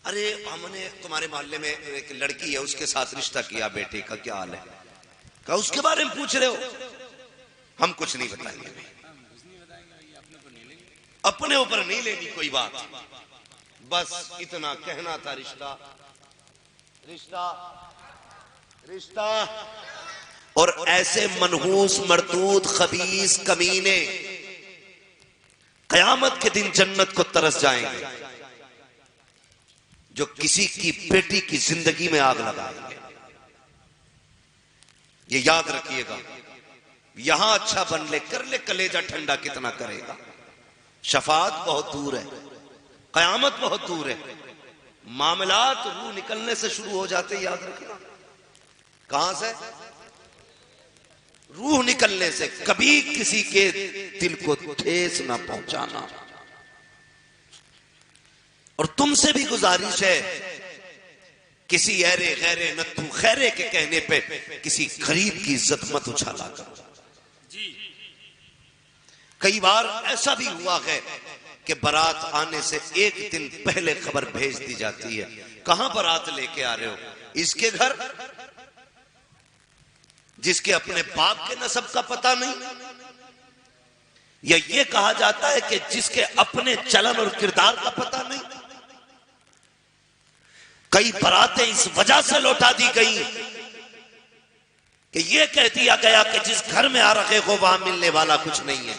ارے ہم نے تمہارے محلے میں ایک لڑکی ہے، اس کے ساتھ رشتہ کیا، بیٹے کا کیا حال ہے؟ کہا اس کے بارے میں پوچھ رہے ہو؟ ہم کچھ نہیں بتائیں گے، اپنے اوپر نہیں لینی کوئی بات، بس اتنا کہنا تھا، رشتہ رشتہ رشتہ۔ اور ایسے منحوس مردود خبیث کمینے قیامت کے دن جنت کو ترس جائیں گے، جو کسی کی بیٹی کی زندگی میں آگ لگائیں گے۔ یہ یاد رکھیے گا، یہاں اچھا بن لے، کر لے، کلیجہ ٹھنڈا کتنا کرے گا؟ شفاعت بہت دور ہے، قیامت بہت دور ہے، معاملات روح نکلنے سے شروع ہو جاتے، یاد رکھنا۔ کہاں سے؟ روح نکلنے سے۔ کبھی کسی کے دل کو ٹھیس نہ پہنچانا۔ اور تم سے بھی گزارش ہے، کسی ایرے غیرے نتھو خیرے کے کہنے پہ کسی غریب کی عزت مت اچھالا کرو۔ کئی بار ایسا بھی ہوا ہے کہ بارات آنے سے ایک دن پہلے خبر بھیج دی جاتی ہے، کہاں بارات لے کے آ رہے ہو؟ اس کے گھر، جس کے اپنے باپ کے نسب کا پتہ نہیں، یا یہ کہا جاتا ہے کہ جس کے اپنے چلن اور کردار کا پتہ نہیں۔ کئی براتیں اس وجہ سے لوٹا دی گئی کہ یہ کہہ دیا گیا کہ جس گھر میں آ رہے ہو وہاں ملنے والا کچھ نہیں ہے۔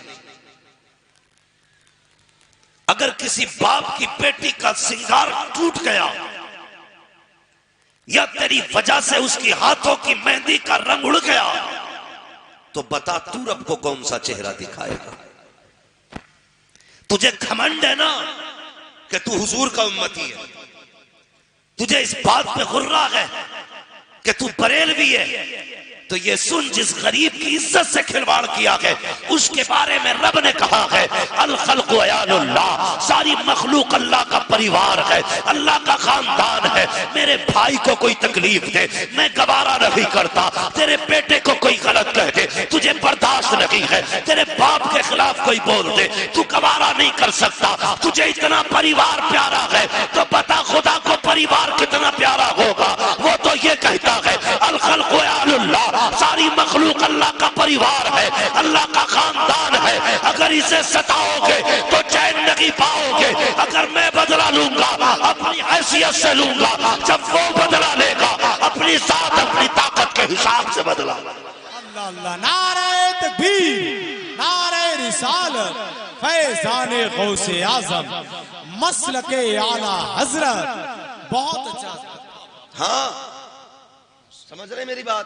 اگر کسی باپ کی بیٹی کا سنگار ٹوٹ گیا، یا تیری وجہ سے اس کی ہاتھوں کی مہندی کا رنگ اڑ گیا، تو بتا تو رب کو کون سا چہرہ دکھائے گا؟ تجھے گھمنڈ ہے نا کہ تو حضور کا امتی ہے، تجھے اس بات پہ غرہ ہے کہ تو بریلوی ہے، تو یہ سن، جس غریب کی عزت سے کھلواڑ کیا ہے اس کے بارے میں رب نے کہا ہے الخلق عیال اللہ، ساری مخلوق اللہ کا پریوار ہے، اللہ کا خاندان ہے۔ میرے بھائی کو کوئی تکلیف دے میں گوارا نہیں کرتا، تیرے بیٹے کو کوئی غلط کہہ دے تجھے برداشت نہیں ہے، تیرے باپ کے خلاف کوئی بول دے تو گوارا نہیں کر سکتا۔ تجھے اتنا پریوار پیارا ہے تو بتا خدا کو پریوار کتنا پیارا ہوگا؟ وہ تو یہ کہتا ہے الخلق عیال اللہ، ساری مخلوق اللہ کا پریوار ہے، اللہ کا خاندان ہے۔ اگر اسے ستاؤ گے تو چین نہیں پاؤ گے۔ اگر میں بدلہ لوں گا اپنی حیثیت سے لوں گا، جب وہ بدلہ لے گا اپنی ذات اپنی طاقت کے حساب سے بدلہ۔ اللہ اللہ، نعرہ تکبیر، نعرہ رسالت، فیضان غوث اعظم، مسلک اعلیٰ حضرت۔ بہت اچھا۔ ہاں سمجھ رہے میری بات؟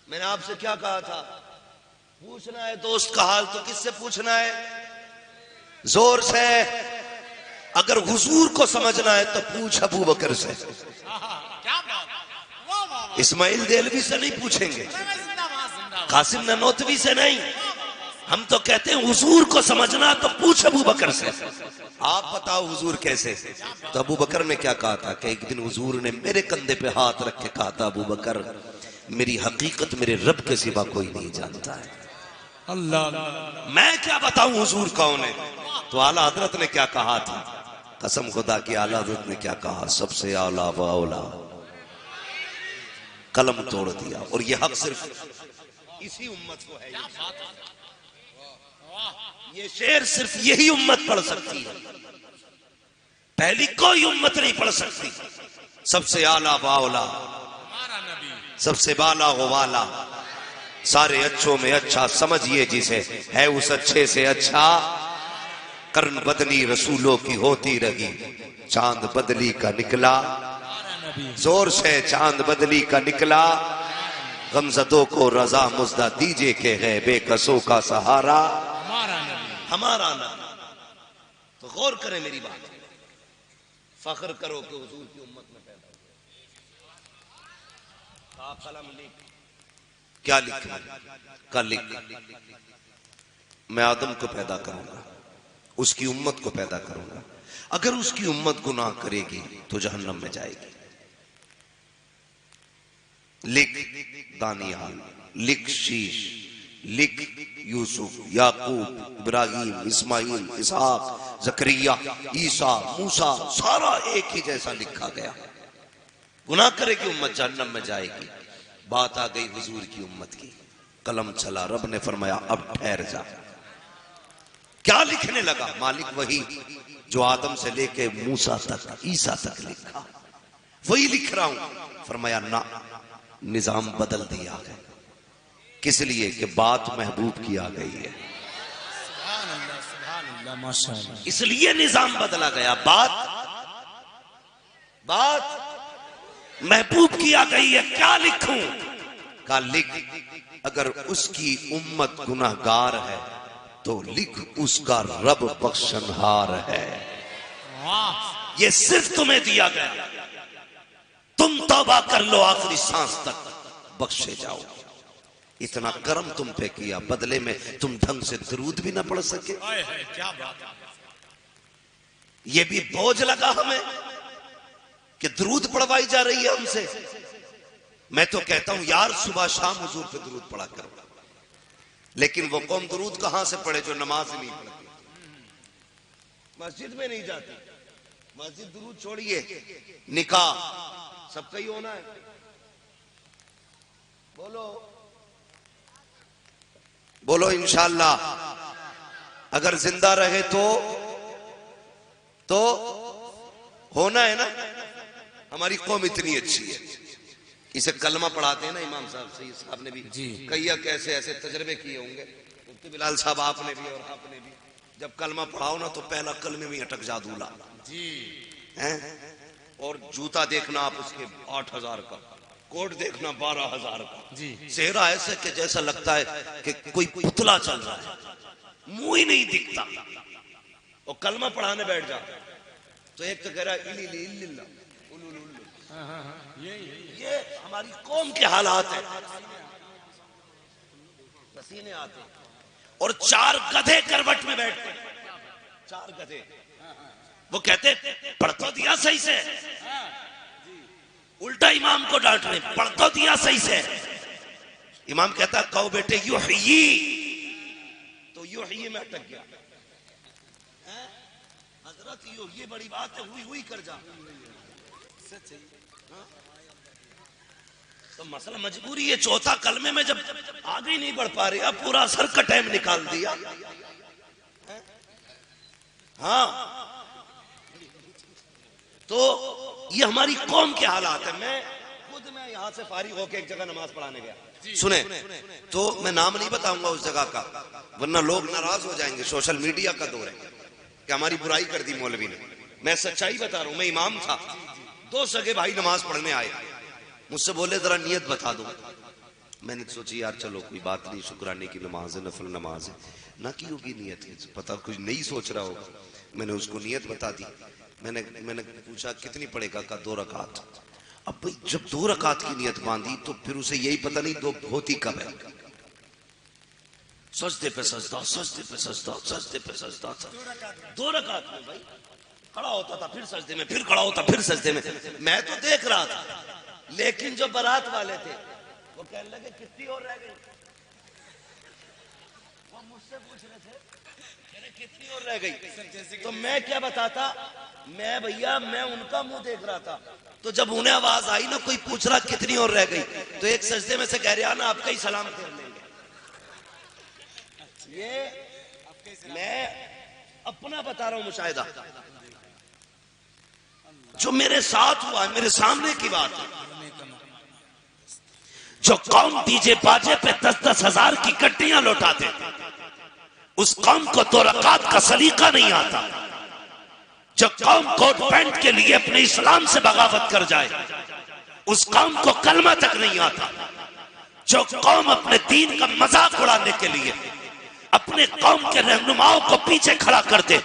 میں نے آپ سے کیا کہا تھا؟ پوچھنا ہے دوست کا حال تو کس سے پوچھنا ہے؟ زور سے۔ اگر حضور کو سمجھنا ہے تو پوچھ ابو بکر سے، اسماعیل دیلوی سے نہیں پوچھیں گے، قاسم نانوتوی سے نہیں۔ ہم تو کہتے ہیں حضور کو سمجھنا تو پوچھ ابو بکر سے۔ آپ بتاؤ حضور کیسے؟ تو ابو بکر نے کیا کہا تھا کہ ایک دن حضور نے میرے کندھے پہ ہاتھ رکھ کے کہا تھا ابو بکر میری حقیقت میرے رب کے سوا کوئی نہیں جانتا ہے۔ اللہ، میں کیا بتاؤں حضور کون ہے؟ تو اعلیٰ حضرت نے کیا کہا تھا؟ قسم خدا کی اعلیٰ حضرت نے کیا کہا؟ سب سے اعلیٰ و اولا، قلم توڑ دیا۔ اور یہ حق صرف اسی امت کو ہے، یہ شعر صرف یہی امت پڑھ سکتی ہے، پہلی کوئی امت نہیں پڑھ سکتی۔ سب سے اعلیٰ و اولا، سب سے بالا و والا، سارے اچھوں میں اچھا، سمجھئے جسے ہے اس اچھے سے اچھا۔ کرن بدلی رسولوں کی ہوتی رہی، چاند بدلی کا نکلا، زور سے چاند بدلی کا نکلا۔ غمزدوں کو رضا مزدہ دیجے کہ ہے بے کسوں کا سہارا ہمارا نبی۔ تو غور کریں میری بات، فخر کرو کہ حضور کی امت میں پیدا ہو۔ قلم لکھ، کیا لکھنا؟ کا لکھ، میں آدم کو پیدا کروں گا، اس کی امت کو پیدا کروں گا، اگر اس کی امت گناہ کرے گی تو جہنم میں جائے گی۔ لکھ دانیال، لکھ شیش، لکھ یوسف، یعقوب، ابراہیم، اسماعیل، اسحاق، زکریا، عیسیٰ، موسیٰ، سارا ایک ہی جیسا لکھا گیا۔ گناہ کرے گی امت جہنم میں جائے گی۔ بات آ گئی حضور کی امت کی، قلم چلا، رب نے فرمایا اب ٹھہر جا۔ کیا لکھنے لگا؟ مالک وہی جو آدم سے لے کے موسیٰ تک، عیسیٰ تک لکھا، وہی لکھ رہا ہوں۔ فرمایا نہ، نظام بدل دیا ہے۔ کس لیے؟ کہ بات محبوب کی آ گئی ہے، سبحان اللہ سبحان اللہ ماشاء اللہ۔ اس لیے نظام بدلا گیا۔ بات محبوب کی آ گئی ہے، کیا لکھوں؟ کہا لکھ، اگر اس کی امت گناہگار ہے تو لکھ اس کا رب بخشنہار ہے۔ یہ صرف تمہیں دیا گیا، تم توبہ کر لو آخری سانس تک، بخشے جاؤ۔ اتنا کرم تم پہ کیا، بدلے میں تم ڈھنگ سے درود بھی نہ پڑھ سکے۔ کیا بات ہے۔ یہ بھی بوجھ لگا ہمیں کہ درود پڑھوائی جا رہی ہے ہم سے۔ میں تو کہتا ہوں یار صبح شام حضور پہ درود پڑھا کرو، لیکن وہ قوم درود کہاں سے پڑھے جو نماز نہیں پڑھتی، مسجد میں نہیں جاتی۔ مسجد درود چھوڑیے، نکاح سب کا ہی ہونا ہے۔ بولو انشاءاللہ، اگر زندہ رہے تو ہونا ہے نا۔ ہماری قوم اتنی اچھی ہے، اسے کلمہ پڑھاتے ہیں نا امام صاحب، سید صاحب نے بھی کئی ایسے ایسے تجربے کیے ہوں گے، مفتی بلال صاحب آپ نے بھی اور آپ نے بھی، جب کلمہ پڑھاؤ نا تو پہلا کلمے میں اٹک جا دولا اور جوتا دیکھنا آپ اس کے 8,000 کا، کوٹ دیکھنا 12,000 کا، چہرہ ایسے کہ جیسا لگتا ہے کہ کوئی پتلا چل رہا ہے، منہ ہی نہیں دکھتا، اور کلمہ پڑھانے بیٹھ جا تو ایک تو کہہ رہا ہے الی اللہ، یہ ہماری قوم کے حالات ہیں۔ پسینے آتے اور 4 گدھے کروٹ میں بیٹھتے، 4 گدھے، وہ کہتے پڑھ تو دیا صحیح سے، الٹا امام کو ڈانٹ رہے، پڑھ تو دیا صحیح سے۔ امام کہتا کہو بیٹے یحیی، تو یحیی میں اٹک گیا۔ حضرت یہ بڑی بات ہے، ہوئی کر جا۔ تو مسئلہ مجبوری ہے، چوتھا کلمے میں جب آگے نہیں بڑھ پا رہے، اب پورا سر کا ٹائم نکال دیا۔ ہاں تو یہ ہماری قوم کے حالات ہیں۔ میں یہاں سے فارغ ہو کے ایک جگہ نماز پڑھانے گیا، سنیں تو میں نام نہیں بتاؤں گا اس جگہ کا ورنہ لوگ ناراض ہو جائیں گے، سوشل میڈیا کا دور ہے کہ ہماری برائی کر دی مولوی نے۔ میں سچائی بتا رہا ہوں، میں امام تھا، 2 سگے بھائی نماز پڑھنے آئے، مجھ سے بولے ذرا نیت بتا دو۔ میں نے سوچی یار چلو کوئی بات نہیں، شکرانے کی نماز ہے، نفل نماز ہے، نہ کی ہوگی نیت، پتا کچھ نہیں سوچ رہا ہوگا۔ میں نے اس کو نیت بتا دی، میں نے پوچھا کتنی پڑھے گا؟ کہا 2 رکعت۔ اب بھئی جب 2 رکعت کی نیت باندھی تو پھر اسے یہی پتہ نہیں 2 ہوتی کب ہے۔ سجدے پہ سجدہ، سجدے پہ سجدہ، سجدے پہ سجدہ، 2 رکعت میں بھائی کھڑا ہوتا تھا، پھر سجدے میں، پھر کھڑا ہوتا، پھر سجدے میں۔ میں تو دیکھ رہا تھا، لیکن جو بارات والے تھے وہ کہنے لگے کتنی اور رہ گئی، وہ مجھ سے پوچھ رہے تھے کتنی اور رہ گئی، تو میں کیا بتاتا، میں بھیا میں ان کا منہ دیکھ رہا تھا، تو جب انہیں آواز آئی نا کوئی پوچھ رہا کتنی اور رہ گئی، تو ایک سجدے میں سے کہہ رہے آنا آپ کا ہی سلام پھیر لیں گے۔ یہ میں اپنا بتا رہا ہوں مشاہدہ جو میرے ساتھ ہوا ہے، میرے سامنے کی بات ہے۔ جو قوم ڈی جے باجے پہ 10-10 ہزار کی کٹیاں لوٹاتے تھے، اس قوم کو 2 رکعت کا سلیقہ نہیں آتا۔ جو قوم کوٹ پینٹ کے لیے اپنے اسلام سے بغاوت کر جائے، اس قوم کو کلمہ تک نہیں آتا۔ جو قوم اپنے دین کا مذاق اڑانے کے لیے اپنے قوم کے رہنماؤں کو پیچھے کھڑا کر دے،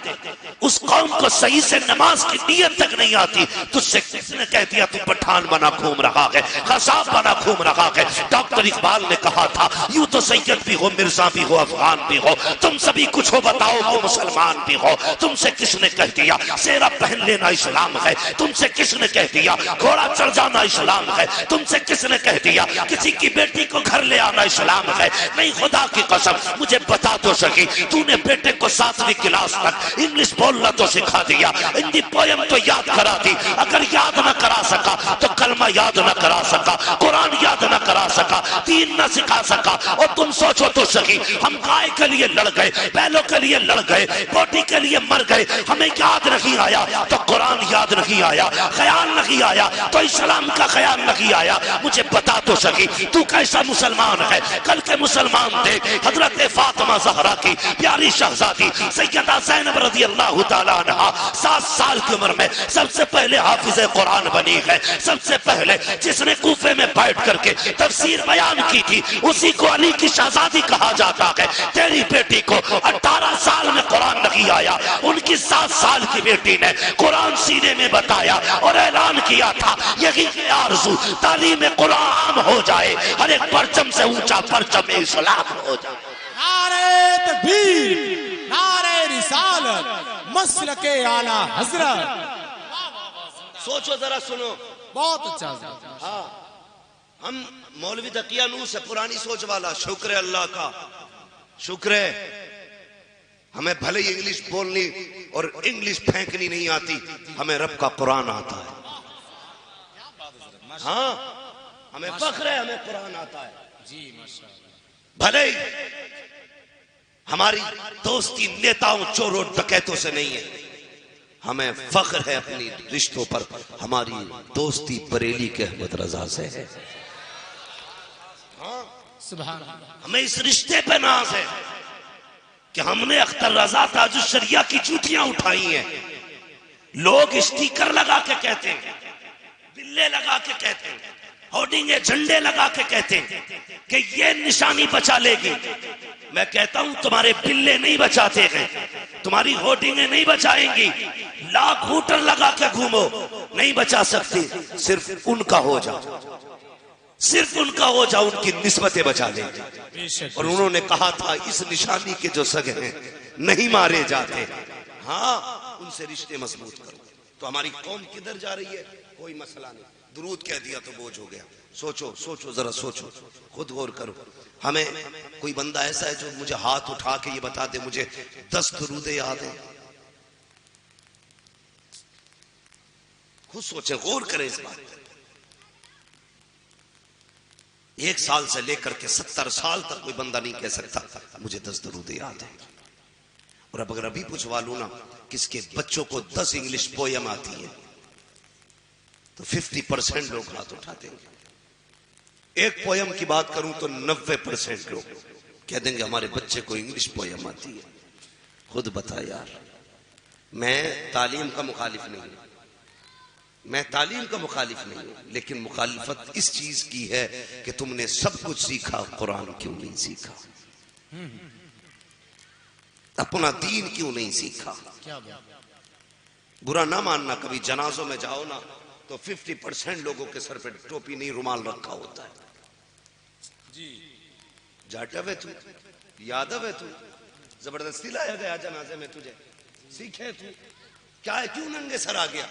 اس قوم کو صحیح سے نماز کی نیت تک نہیں آتی، تجھ سے کس نے کہہ دیا تو پٹھان بنا گھوم رہا ہے، قصاب بنا گھوم رہا ہے؟ ڈاکٹر اقبال نے کہا تھا یوں تو سید بھی ہو، مرزا بھی ہو، افغان بھی ہو، تم سبھی کچھ ہو، بتاؤ کہ مسلمان بھی ہو۔ تم سے کس نے کہہ دیا سیرا پہن لینا اسلام ہے؟ تم سے کس نے کہہ دیا گھوڑا چڑھ جانا اسلام ہے؟ تم سے کس نے کہہ دیا کسی کی بیٹی کو گھر لے آنا اسلام ہے؟ نہیں، خدا کی قسم مجھے بتا تو سکی، تو نے بیٹے کو 7ویں کلاس تک انگلش بولنا تو سکھا دیا، ہندی پویم تو یاد کرا دی، اگر یاد نہ کرا سکا تو کلمہ یاد نہ کرا سکا، قرآن یاد نہ کرا سکا، دین نہ سکھا سکا۔ اور تم سوچو تو سکی، ہم گائے کے لیے لڑ گئے، بیلوں کے لیے لڑ گئے، بوٹی کے لیے مر گئے، ہمیں یاد نہیں آیا تو قرآن یاد نہیں آیا، خیال نہیں آیا تو اسلام کا خیال نہیں آیا۔ مجھے بتا تو سکی تو کیسا مسلمان ہے؟ کل کے مسلمان دیکھ، حضرت فاطمہ زہرا کی پیاری شہزادی سیدہ زینب رضی اللہ تعالیٰ عنہ 7 سال کی عمر میں سب سے پہلے حافظ قرآن بنی ہے، سب سے پہلے جس نے کوفے میں بیٹھ کر کے تفسیر بیان کی تھی اسی کو علی کی شہزادی کہا جاتا ہے۔ تیری بیٹی کو 18 سال میں قرآن نہیں آیا، ان کی 7 سال کی بیٹی نے قرآن سینے میں بتایا اور اعلان کیا تھا یہی آرزو تعلیم قرآن ہو جائے، ہر ایک پرچم سے اونچا پرچم اسلام ہو جائے۔ نعرہ تکبیر، نعرہ رسالت، مسلک اعلی حضرت۔ سوچو ذرا، سنو، بہت اچھا۔ ہاں ہم مولوی تقیہ نور سے پرانی سوچ والا، شکر ہے اللہ کا، شکر ہے ہمیں بھلے ہی انگلش بولنی اور انگلش پھینکنی نہیں آتی، ہمیں رب کا قرآن آتا ہے۔ ہاں ہمیں فخر ہے، ہمیں قرآن آتا ہے جی ماشاءاللہ۔ بھلے ہی ہماری دوستی نیتاؤں چوروں ڈکیتوں سے نہیں ہے، ہمیں فخر ہے اپنی رشتوں پر، ہماری دوستی بریلی کے احمد رضا سے ہے۔ سبحان اللہ۔ ہمیں اس رشتے پہ ناز ہے کہ ہم نے اختر رضا تاج الشریعہ کی چوٹیاں اٹھائی ہیں۔ لوگ اسٹیکر لگا کے کہتے ہیں، بلے لگا کے کہتے ہیں، ہوڈنگے جھنڈے لگا کے کہتے ہیں کہ یہ نشانی بچا لے گی۔ میں کہتا ہوں تمہارے بلے نہیں بچاتے ہیں، تمہاری ہوڈنگیں نہیں بچائیں گی، لاکھ ہوٹر لگا کے گھومو نہیں بچا سکتی، صرف ان کا ہو جاؤ، صرف ان کا ہو جاؤ، ان کی نسبتیں بچا لیں گے۔ اور انہوں نے کہا تھا اس نشانی کے جو سگے ہیں نہیں مارے جاتے، ہاں ان سے رشتے مضبوط کرو۔ تو ہماری قوم کدھر جا رہی ہے؟ کوئی مسئلہ نہیں، درود کہہ دیا تو بوجھ ہو گیا۔ سوچو سوچو ذرا، سوچو، خود غور کرو۔ ہمیں کوئی بندہ ایسا ہے جو مجھے ہاتھ اٹھا کے یہ بتا دے مجھے 10 درود یاد ہیں؟ خود سوچیں، غور کریں اس بات پر۔ 1 سال سے لے کر کے 70 سال تک کوئی بندہ نہیں کہہ سکتا مجھے 10 درود یاد ہیں۔ اور اب اگر ابھی پوچھوا لوں نا کس کے بچوں کو 10 انگلش پویم آتی ہے تو 50% لوگ ہاتھ اٹھاتے ہیں۔ ایک پویم کی بات کروں تو 90% لوگ کہہ دیں گے ہمارے بچے کو انگلش پویم آتی ہے۔ خود بتا یار، میں تعلیم کا مخالف نہیں ہوں، میں تعلیم کا مخالف نہیں ہوں، لیکن مخالفت اس چیز کی ہے کہ تم نے سب کچھ سیکھا، قرآن کیوں نہیں سیکھا؟ اپنا دین کیوں نہیں سیکھا؟ برا نہ ماننا، کبھی جنازوں میں جاؤ نا تو 50% لوگوں کے سر پہ ٹوپی نہیں، رومال رکھا ہوتا ہے۔ جاٹو ہے تو، یادو ہے تو، زبردستی لایا گیا جنازے میں تجھے، سیکھے تو کیا ہے، کیوں ننگے سر آ گیا؟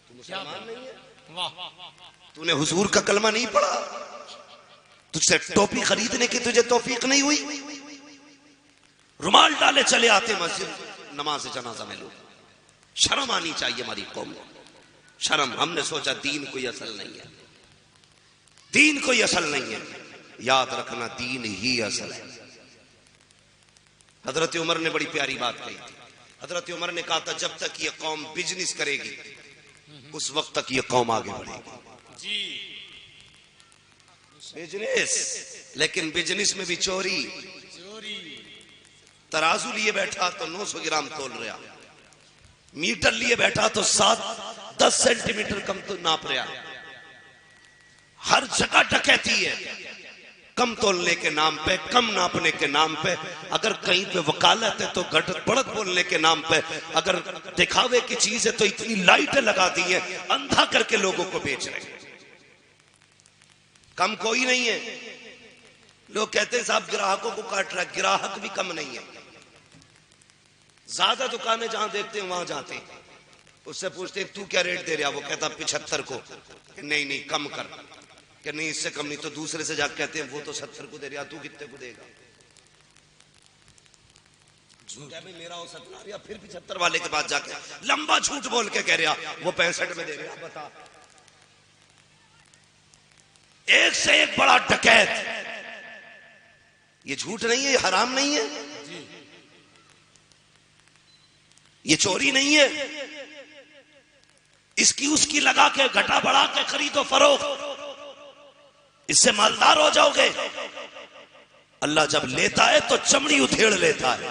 تو مسلمان نہیں ہے؟ تو نے حضور کا کلمہ نہیں پڑھا؟ تجھ سے ٹوپی خریدنے کی تجھے توفیق نہیں ہوئی؟ رومال ڈالے چلے آتے مسجد نماز جنازہ میں لوگ۔ شرم آنی چاہیے ہماری قوم کو، شرم۔ ہم نے سوچا دین کوئی اصل نہیں ہے، دین کوئی اصل نہیں ہے۔ یاد رکھنا دین ہی اصل ہے۔ حضرت عمر نے بڑی پیاری بات کہی تھی۔ حضرت عمر نے کہا تھا جب تک یہ قوم بزنس کرے گی اس وقت تک یہ قوم آگے بڑھے گی۔ بزنس، لیکن بزنس میں بھی چوری۔ ترازو لیے بیٹھا تو 900 گرام تول رہا، میٹر لیے بیٹھا تو 7-10 سینٹی میٹر کم تو ناپ رہا۔ ہر جگہ ڈکیتی ہے، کم تولنے کے نام پہ، کم ناپنے کے نام پہ، اگر کہیں پہ وکالت ہے تو گھٹت بڑھت بولنے کے نام پہ، اگر دکھاوے کی چیز ہے تو اتنی لائٹیں لگا دی ہیں، اندھا کر کے لوگوں کو بیچ رہے ہیں۔ کم کوئی نہیں ہے۔ لوگ کہتے ہیں صاحب گراہکوں کو کاٹ رہا ہے، گراہک بھی کم نہیں ہے۔ زیادہ دکانیں جہاں دیکھتے ہیں وہاں جاتے ہیں، اس سے پوچھتے ہیں تو کیا ریٹ دے رہا، وہ کہتا 75 کو، نہیں کم کر، کہ نہیں اس سے کم نہیں، تو دوسرے سے جا کے کہتے ہیں وہ تو 70 کو دے رہا، تو کتنے کو دے گا؟ جھوٹ ہے بھائی، میرا ہو 70 یا پھر 75 والے کے بعد جا کے لمبا جھوٹ بول کے کہہ رہا وہ 65 میں دے رہا۔ بتا، ایک سے ایک بڑا ڈکیت۔ یہ جھوٹ نہیں ہے، یہ حرام نہیں ہے، یہ چوری نہیں ہے، اس کی لگا کے گھٹا بڑھا کے خرید و فروخت، اس سے مالدار ہو جاؤ گے۔ اللہ جب لیتا ہے تو چمڑی ادھیڑ لیتا ہے،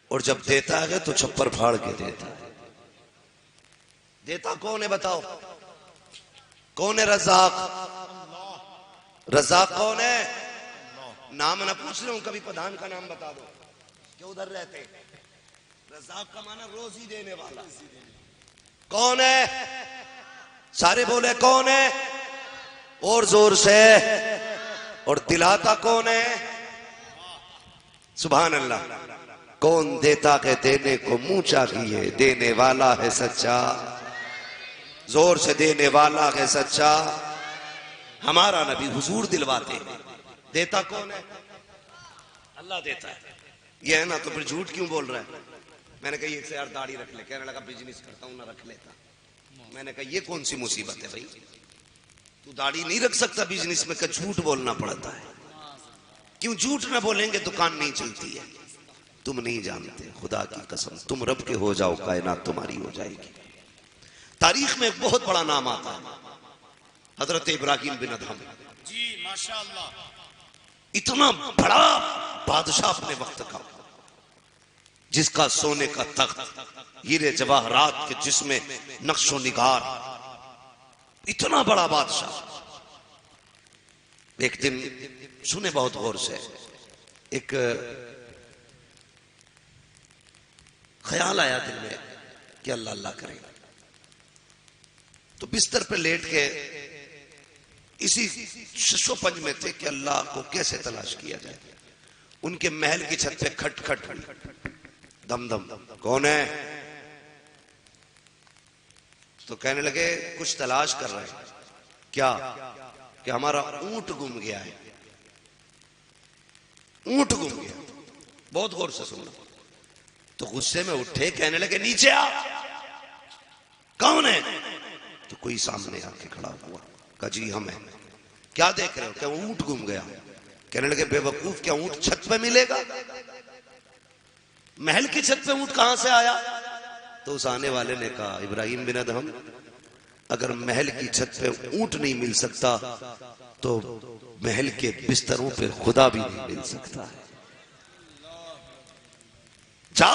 اور جب دیتا ہے تو چھپر پھاڑ کے دیتا ہے۔ دیتا کون ہے بتاؤ؟ کون ہے رزاق؟ رزاق کون ہے؟ نام نہ پوچھ رہے ہوں، کبھی پردھان کا نام بتا دو کہ ادھر رہتے۔ رزاق کا معنی روزی دینے والا۔ کون ہے؟ سارے بولے کون ہے؟ اور زور سے۔ اور دلاتا کون ہے؟ سبحان اللہ۔ کون دیتا کہ دینے کو منہ چاہیے، دینے والا ہے سچا، زور سے دینے والا ہے سچا۔ ہمارا نبی حضور دلواتے ہیں۔ دیتا کون ہے؟ اللہ دیتا ہے۔ یہ ہے نا، تو پھر جھوٹ کیوں بول رہا ہے؟ میں نے کہا یہ سے یار داڑھی رکھ لے، کہنے لگا بزنس کرتا ہوں نہ رکھ لیتا۔ میں نے کہا یہ کون سی مصیبت ہے بھائی، تو داڑھی نہیں رکھ سکتا بزنس میں، کہ جھوٹ بولنا پڑتا ہے۔ کیوں جھوٹ نہ بولیں گے دکان نہیں چلتی ہے؟ تم نہیں جانتے، خدا کی قسم تم رب کے ہو جاؤ، کائنات تمہاری ہو جائے گی۔ تاریخ میں ایک بہت بڑا نام آتا ہے، حضرت ابراہیم بن ادہم۔ جی ماشاءاللہ۔ اتنا بڑا بادشاہ اپنے وقت کا، جس کا سونے کا تخت، ہیرے جواہرات کے جس میں نقش و نگار، اتنا بڑا بادشاہ۔ ایک دن سنے بہت غور سے، ایک خیال آیا دل میں کہ اللہ اللہ کرے، تو بستر پہ لیٹ کے اسی ششو پنج میں تھے کہ اللہ کو کیسے تلاش کیا جائے۔ ان کے محل کی چھت پہ کھٹ کھٹ ہوئی، دم دم، کون ہے؟ تو کہنے لگے کچھ تلاش کر رہے ہیں۔ کیا؟ کہ ہمارا اونٹ گم گیا ہے، اونٹ گم گیا۔ بہت غور سے سننا۔ تو غصے میں اٹھے، کہنے لگے نیچے آ۔ کون ہے؟ تو کوئی سامنے آ کے کھڑا ہوا، کہا جی ہم ہیں۔ کیا دیکھ رہے ہو؟ کہ اونٹ گم گیا۔ کہنے لگے بے وقوف، کیا اونٹ چھت پہ ملے گا؟ محل کی چھت پہ اونٹ کہاں سے آیا؟ تو اس آنے والے نے کہا ابراہیم بن ادہم، اگر محل کی چھت پہ اونٹ نہیں مل سکتا تو محل کے بستروں پہ خدا بھی نہیں مل سکتا ہے۔ جا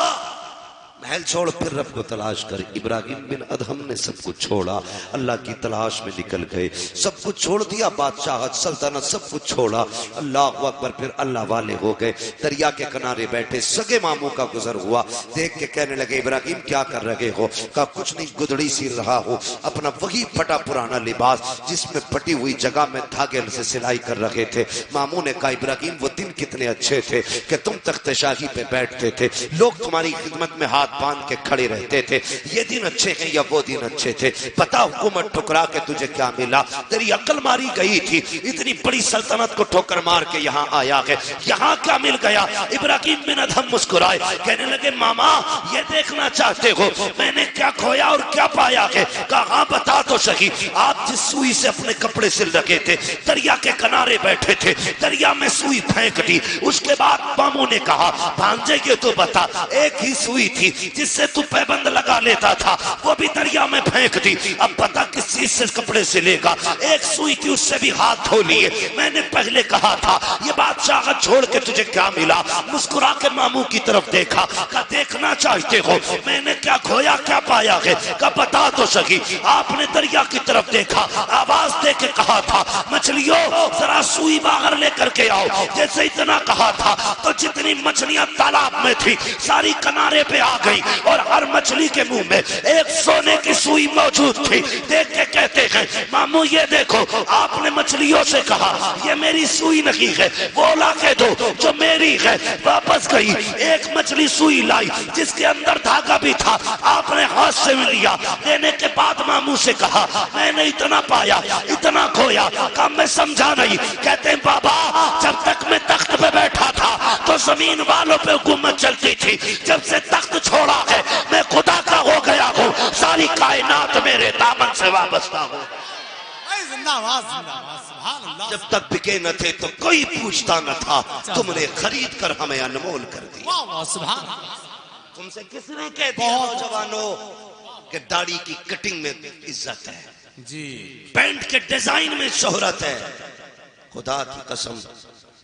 محل چھوڑ پھر رب کو تلاش کر۔ ابراہیم بن ادہم نے سب کچھ چھوڑا، اللہ کی تلاش میں نکل گئے، سب کچھ چھوڑ دیا، بادشاہت، سلطنت سب کچھ چھوڑا، اللہ اکبر، پھر اللہ والے ہو گئے۔ دریا کے کنارے بیٹھے، سگے ماموں کا گزر ہوا، دیکھ کے کہنے لگے ابراہیم کیا کر رہے ہو؟ کہا کچھ نہیں، گدڑی سی رہا ہو، اپنا وہی پھٹا پرانا لباس جس میں پٹی ہوئی جگہ میں دھاگے سے سلائی کر رہے تھے۔ ماموں نے کہا ابراہیم وہ دن کتنے اچھے تھے کہ تم تخت شاہی پہ بیٹھتے تھے، لوگ تمہاری خدمت میں ہاتھ باندھ کے کھڑے رہتے تھے، یہ دن اچھے ہیں یا وہ دن اچھے تھے؟ پتا حکومت ٹھکرا کے تجھے کیا ملا؟ تیری عقل ماری گئی تھی، اتنی بڑی سلطنت کو ٹھوکر مار کے یہاں آیا ہے، یہاں کیا مل گیا؟ ابراہیم بن ادہم مسکرائے، کہنے لگے ماما یہ دیکھنا چاہتے ہو میں نے کیا کھویا اور کیا پایا ہے؟ کہا ہاں بتا تو صحیح۔ آپ جس سوئی سے اپنے کپڑے سل رکھے تھے، دریا کے کنارے بیٹھے تھے، دریا میں سوئی پھینک دی، اس کے بعد ماموں نے کہا بھانجے یہ تو بتا، ایک ہی سوئی تھی، جس سے تو پیبند لگا لیتا تھا وہ بھی دریا میں پھینک دی. اب پتا کس چیز سے کپڑے سے لے گا. ایک سوئی تھی اس سے بھی ہاتھ دھو لیے. میں نے پہلے کہا تھا یہ بادشاہت چھوڑ کے تجھے کیا ملا. مسکرا کے ماموں کی طرف دیکھا کہ دیکھنا چاہتے ہو میں نے کیا کھویا کیا پایا ہے کہ بتا تو سکی. آپ نے دریا کی طرف دیکھا, آواز دے کے کہا تھا مچھلیوں ذرا سوئی باہر لے کر کے آؤ. جیسے اتنا کہا تھا تو جتنی مچھلیاں تالاب میں تھی ساری کنارے پہ آ گئی اور ہر مچھلی کے منہ میں ایک سونے کی سوئی موجود تھی. دیکھ کے کہتے ہیں ماموں یہ دیکھو. آپ نے مچھلیوں سے کہا یہ میری سوئی نہیں ہے, وہ لا کے دو جو میری ہے. واپس گئی, ایک مچھلی سوئی لائی جس کے اندر دھاگا بھی تھا. آپ نے ہاتھ سے لیا. لینے کے بعد ماموں سے کہا میں نے اتنا پایا اتنا کھویا. کہا میں سمجھا نہیں. کہتے ہیں بابا جب تک میں تخت پہ بیٹھا تھا تو زمین والوں پہ حکومت چلتی تھی. جب سے تخت چھوڑا ہے میں خدا کا ہو گیا ہوں. ساری کائنات میرے دامن سے وابستہ ہو. جب تک بکے نہ تھے تو کوئی پوچھتا نہ تھا. تم نے خرید کر ہمیں انمول کر دیا. تم سے کس نے کہہ دیا نوجوانوں کہ داڑھی کی کٹنگ میں عزت ہے جی, پینٹ کے ڈیزائن میں شہرت ہے. خدا کی قسم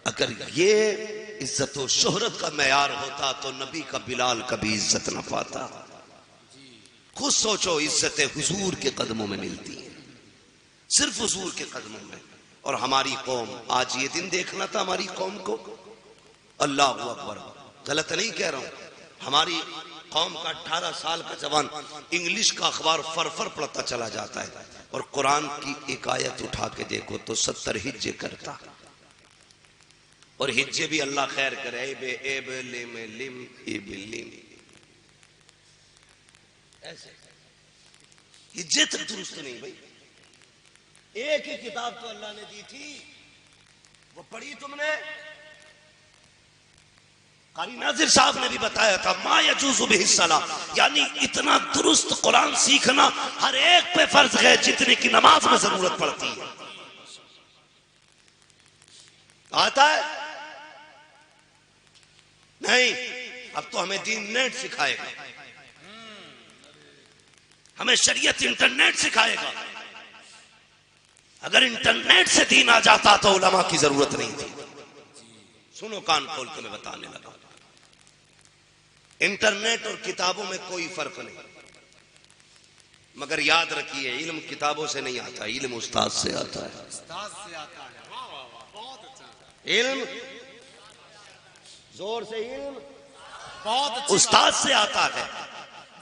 اگر یہ عزت و شہرت کا معیار ہوتا تو نبی کا بلال کبھی عزت نہ پاتا. خود سوچو عزت حضور کے قدموں میں ملتی ہے, صرف حضور کے قدموں میں. اور ہماری قوم آج یہ دن دیکھنا تھا ہماری قوم کو. اللہ اکبر, غلط نہیں کہہ رہا ہوں. ہماری قوم کا 18 سال کا جوان انگلش کا اخبار فر پڑھتا چلا جاتا ہے اور قرآن کی ایک آیت اٹھا کے دیکھو تو 70 ہجے کرتا. اور ہجے بھی اللہ خیر کرے ایسے ہجے تک درست نہیں بھائی. ایک ہی کتاب تو اللہ نے دی تھی, وہ پڑھی تم نے. قاری ناظر صاحب نے بھی بتایا تھا ما یجوز بہ الصلاۃ, یعنی اتنا درست قرآن سیکھنا ہر ایک پہ فرض ہے جتنے کی نماز میں ضرورت پڑتی ہے. آتا ہے نہیں, اب تو ہمیں دین نیٹ سکھائے گا, ہمیں شریعت انٹرنیٹ سکھائے گا. اگر انٹرنیٹ سے دین آ جاتا تو علماء کی ضرورت نہیں تھی. سنو کان کھول کے میں بتانے لگا. انٹرنیٹ اور کتابوں میں کوئی فرق نہیں, مگر یاد رکھیے علم کتابوں سے نہیں آتا, علم استاد سے آتا ہے. علم زور سے علم استاد سے آتا ہے,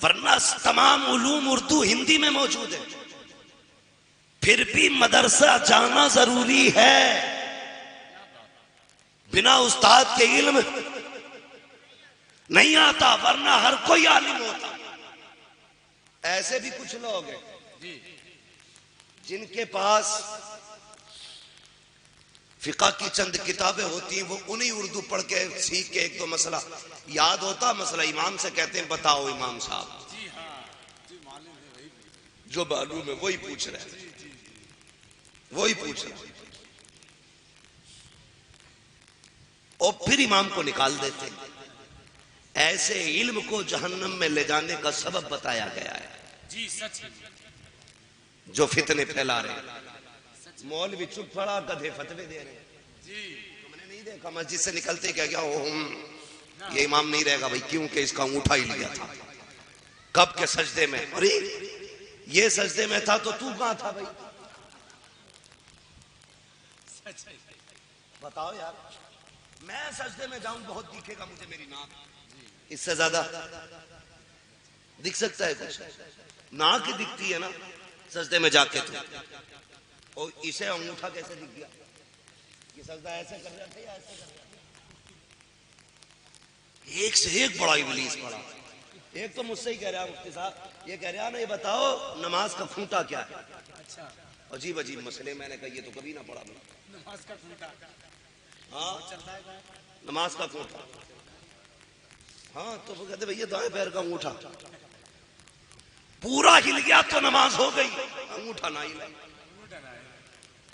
ورنہ تمام علوم اردو ہندی میں موجود ہے. پھر بھی مدرسہ جانا ضروری ہے. بنا استاد کے علم نہیں آتا, ورنہ ہر کوئی عالم ہوتا. ایسے بھی کچھ لوگ ہیں جن کے پاس فقہ کی چند کتابیں ہوتی ہیں, وہ انہی اردو پڑھ کے سیکھ کے ایک دو مسئلہ یاد ہوتا. مسئلہ امام سے کہتے ہیں بتاؤ امام صاحب, جو معلوم ہے وہی پوچھ رہے ہیں, وہی پوچھ رہے ہیں, اور پھر امام کو نکال دیتے ہیں. ایسے علم کو جہنم میں لے جانے کا سبب بتایا گیا ہے جو فتنے پھیلا رہے ہیں. مولوی چپ پڑا, گدھے فتوے دے رہے ہیں. تم نے نہیں دیکھا مسجد سے نکلتے کیا یہ امام نہیں رہے گا بھائی, کیونکہ اس کا انگوٹھا ہی لیا تھا. کب کے سجدے میں, ارے یہ سجدے میں تھا تو کہاں تھا بھائی؟ بتاؤ یار, میں سجدے میں جاؤں بہت دکھے گا مجھے میری ناک, اس سے زیادہ دکھ سکتا ہے کچھ؟ ناک دکھتی ہے نا سجدے میں جا کے. تو اور اسے انگوٹھا کیسے دکھ گیا؟ یہ سجدہ ایسے کر رہا تھا یا ایسے کر رہا تھا؟ ایک سے ایک بڑا ابلیس پڑا. ایک تو مجھ سے ہی کہہ رہا مفتی صاحب, یہ کہہ رہا نا یہ بتاؤ نماز کا پھوٹا کیا ہے. عجیب عجیب مسئلے, میں نے کہا یہ تو کبھی نہ پڑھا. نماز کا پھوٹا, ہاں نماز کا پھوٹا, ہاں تو وہ کہتے بھئی دائیں پیر کا انگوٹھا پورا ہل گیا تو نماز ہو گئی, انگوٹھا نہ ہلا.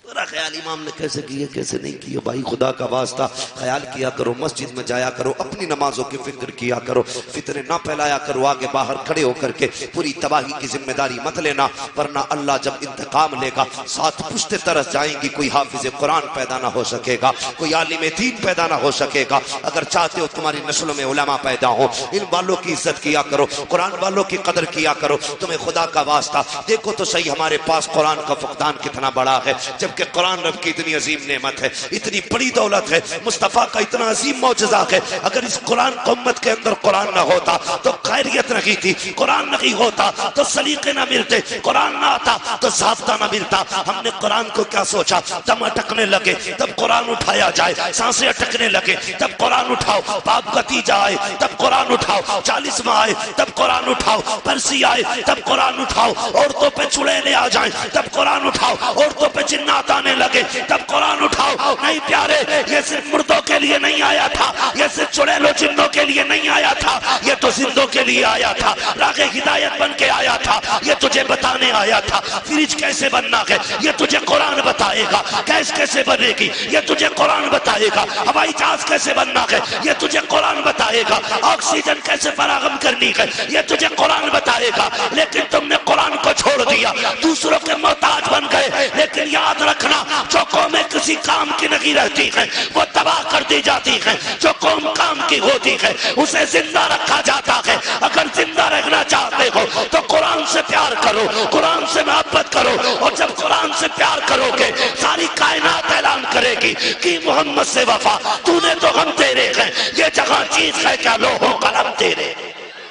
میرا خیال امام نے کیسے کیے کیسے نہیں کیے بھائی خدا کا واسطہ خیال کیا کرو مسجد میں جایا کرو اپنی نمازوں کی فکر کیا کرو فتنے نہ پھیلایا کرو آگے باہر کھڑے ہو کر کے پوری تباہی کی ذمہ داری مت لینا ورنہ اللہ جب انتقام لے گا ساتھ پشتے طرف جائیں گی کوئی حافظ قرآن پیدا نہ ہو سکے گا کوئی عالم دین پیدا نہ ہو سکے گا اگر چاہتے ہو تمہاری نسلوں میں علماء پیدا ہو ان والوں کی عزت کیا کرو قرآن والوں کی قدر کیا کرو تمہیں خدا کا واسطہ دیکھو تو صحیح ہمارے پاس قرآن کا فقدان کتنا بڑا ہے جبکہ قرآن رب کی اتنی عظیم نعمت ہے اتنی بڑی دولت ہے مصطفیٰ کا اتنا عظیم معجزہ ہے اگر اس قرآن کو امت کے اندر قرآن نہ ہوتا تو خیریت نہیں تھی قرآن نہیں ہوتا تو سلیقے نہ ملتے قرآن نہ آتا تو ضابطہ نہ ملتا ہم نے قرآن کو کیا سوچا دم اٹکنے لگے تب قرآن اٹھایا جائے سانسیں اٹکنے لگے تب قرآن اٹھاؤ باپ بتیجا آئے تب قرآن اٹھاؤ 40واں آئے تب قرآن اٹھاؤ پرسی آئے تب قرآن اٹھاؤ عورتوں پہ چڑیلے آ جائیں تب قرآن اٹھاؤ عورتوں پہ جنات آنے لگے تب قرآن اٹھاؤ نہیں پیارے یہ صرف مردوں کے لیے نہیں آیا تھا یہ صرف چڑیلوں جنوں کے لیے نہیں آیا تھا یہ تو زندوں کے لیے آیا تھا راہ ہدایت بن کے آیا تھا یہ تجھے بتانے آیا تھا فریج کیسے بننا ہے یہ تجھے قرآن بتائے گا گیس کیسے بنے گی یہ تجھے قرآن بتائے گا ہوائی جہاز کیسے بننا ہے یہ تجھے قرآن بتائے گا آکسیجن کیسے فراہم کرنی ہے یہ تجھے قرآن بتائے گا لیکن تم نے قرآن کو چھوڑ دیا دوسروں کے محتاج بن گئے لیکن یاد رکھنا جو قومیں کسی کام کی نہیں رہتی ہیں وہ تباہ کر دی جاتی ہیں جو قوم کام کی ہوتی ہے اسے زندہ رکھا جاتا ہے اگر زندہ رہنا چاہتے ہو تو قرآن سے پیار کرو قرآن سے محبت کرو اور جب قرآن سے پیار کرو گے ساری کائنات اعلان کرے گی کہ محمد سے وفا تو نے تو ہم تیرے ہیں یہ جگہ چیز ہے کیا لوہو قلم تیرے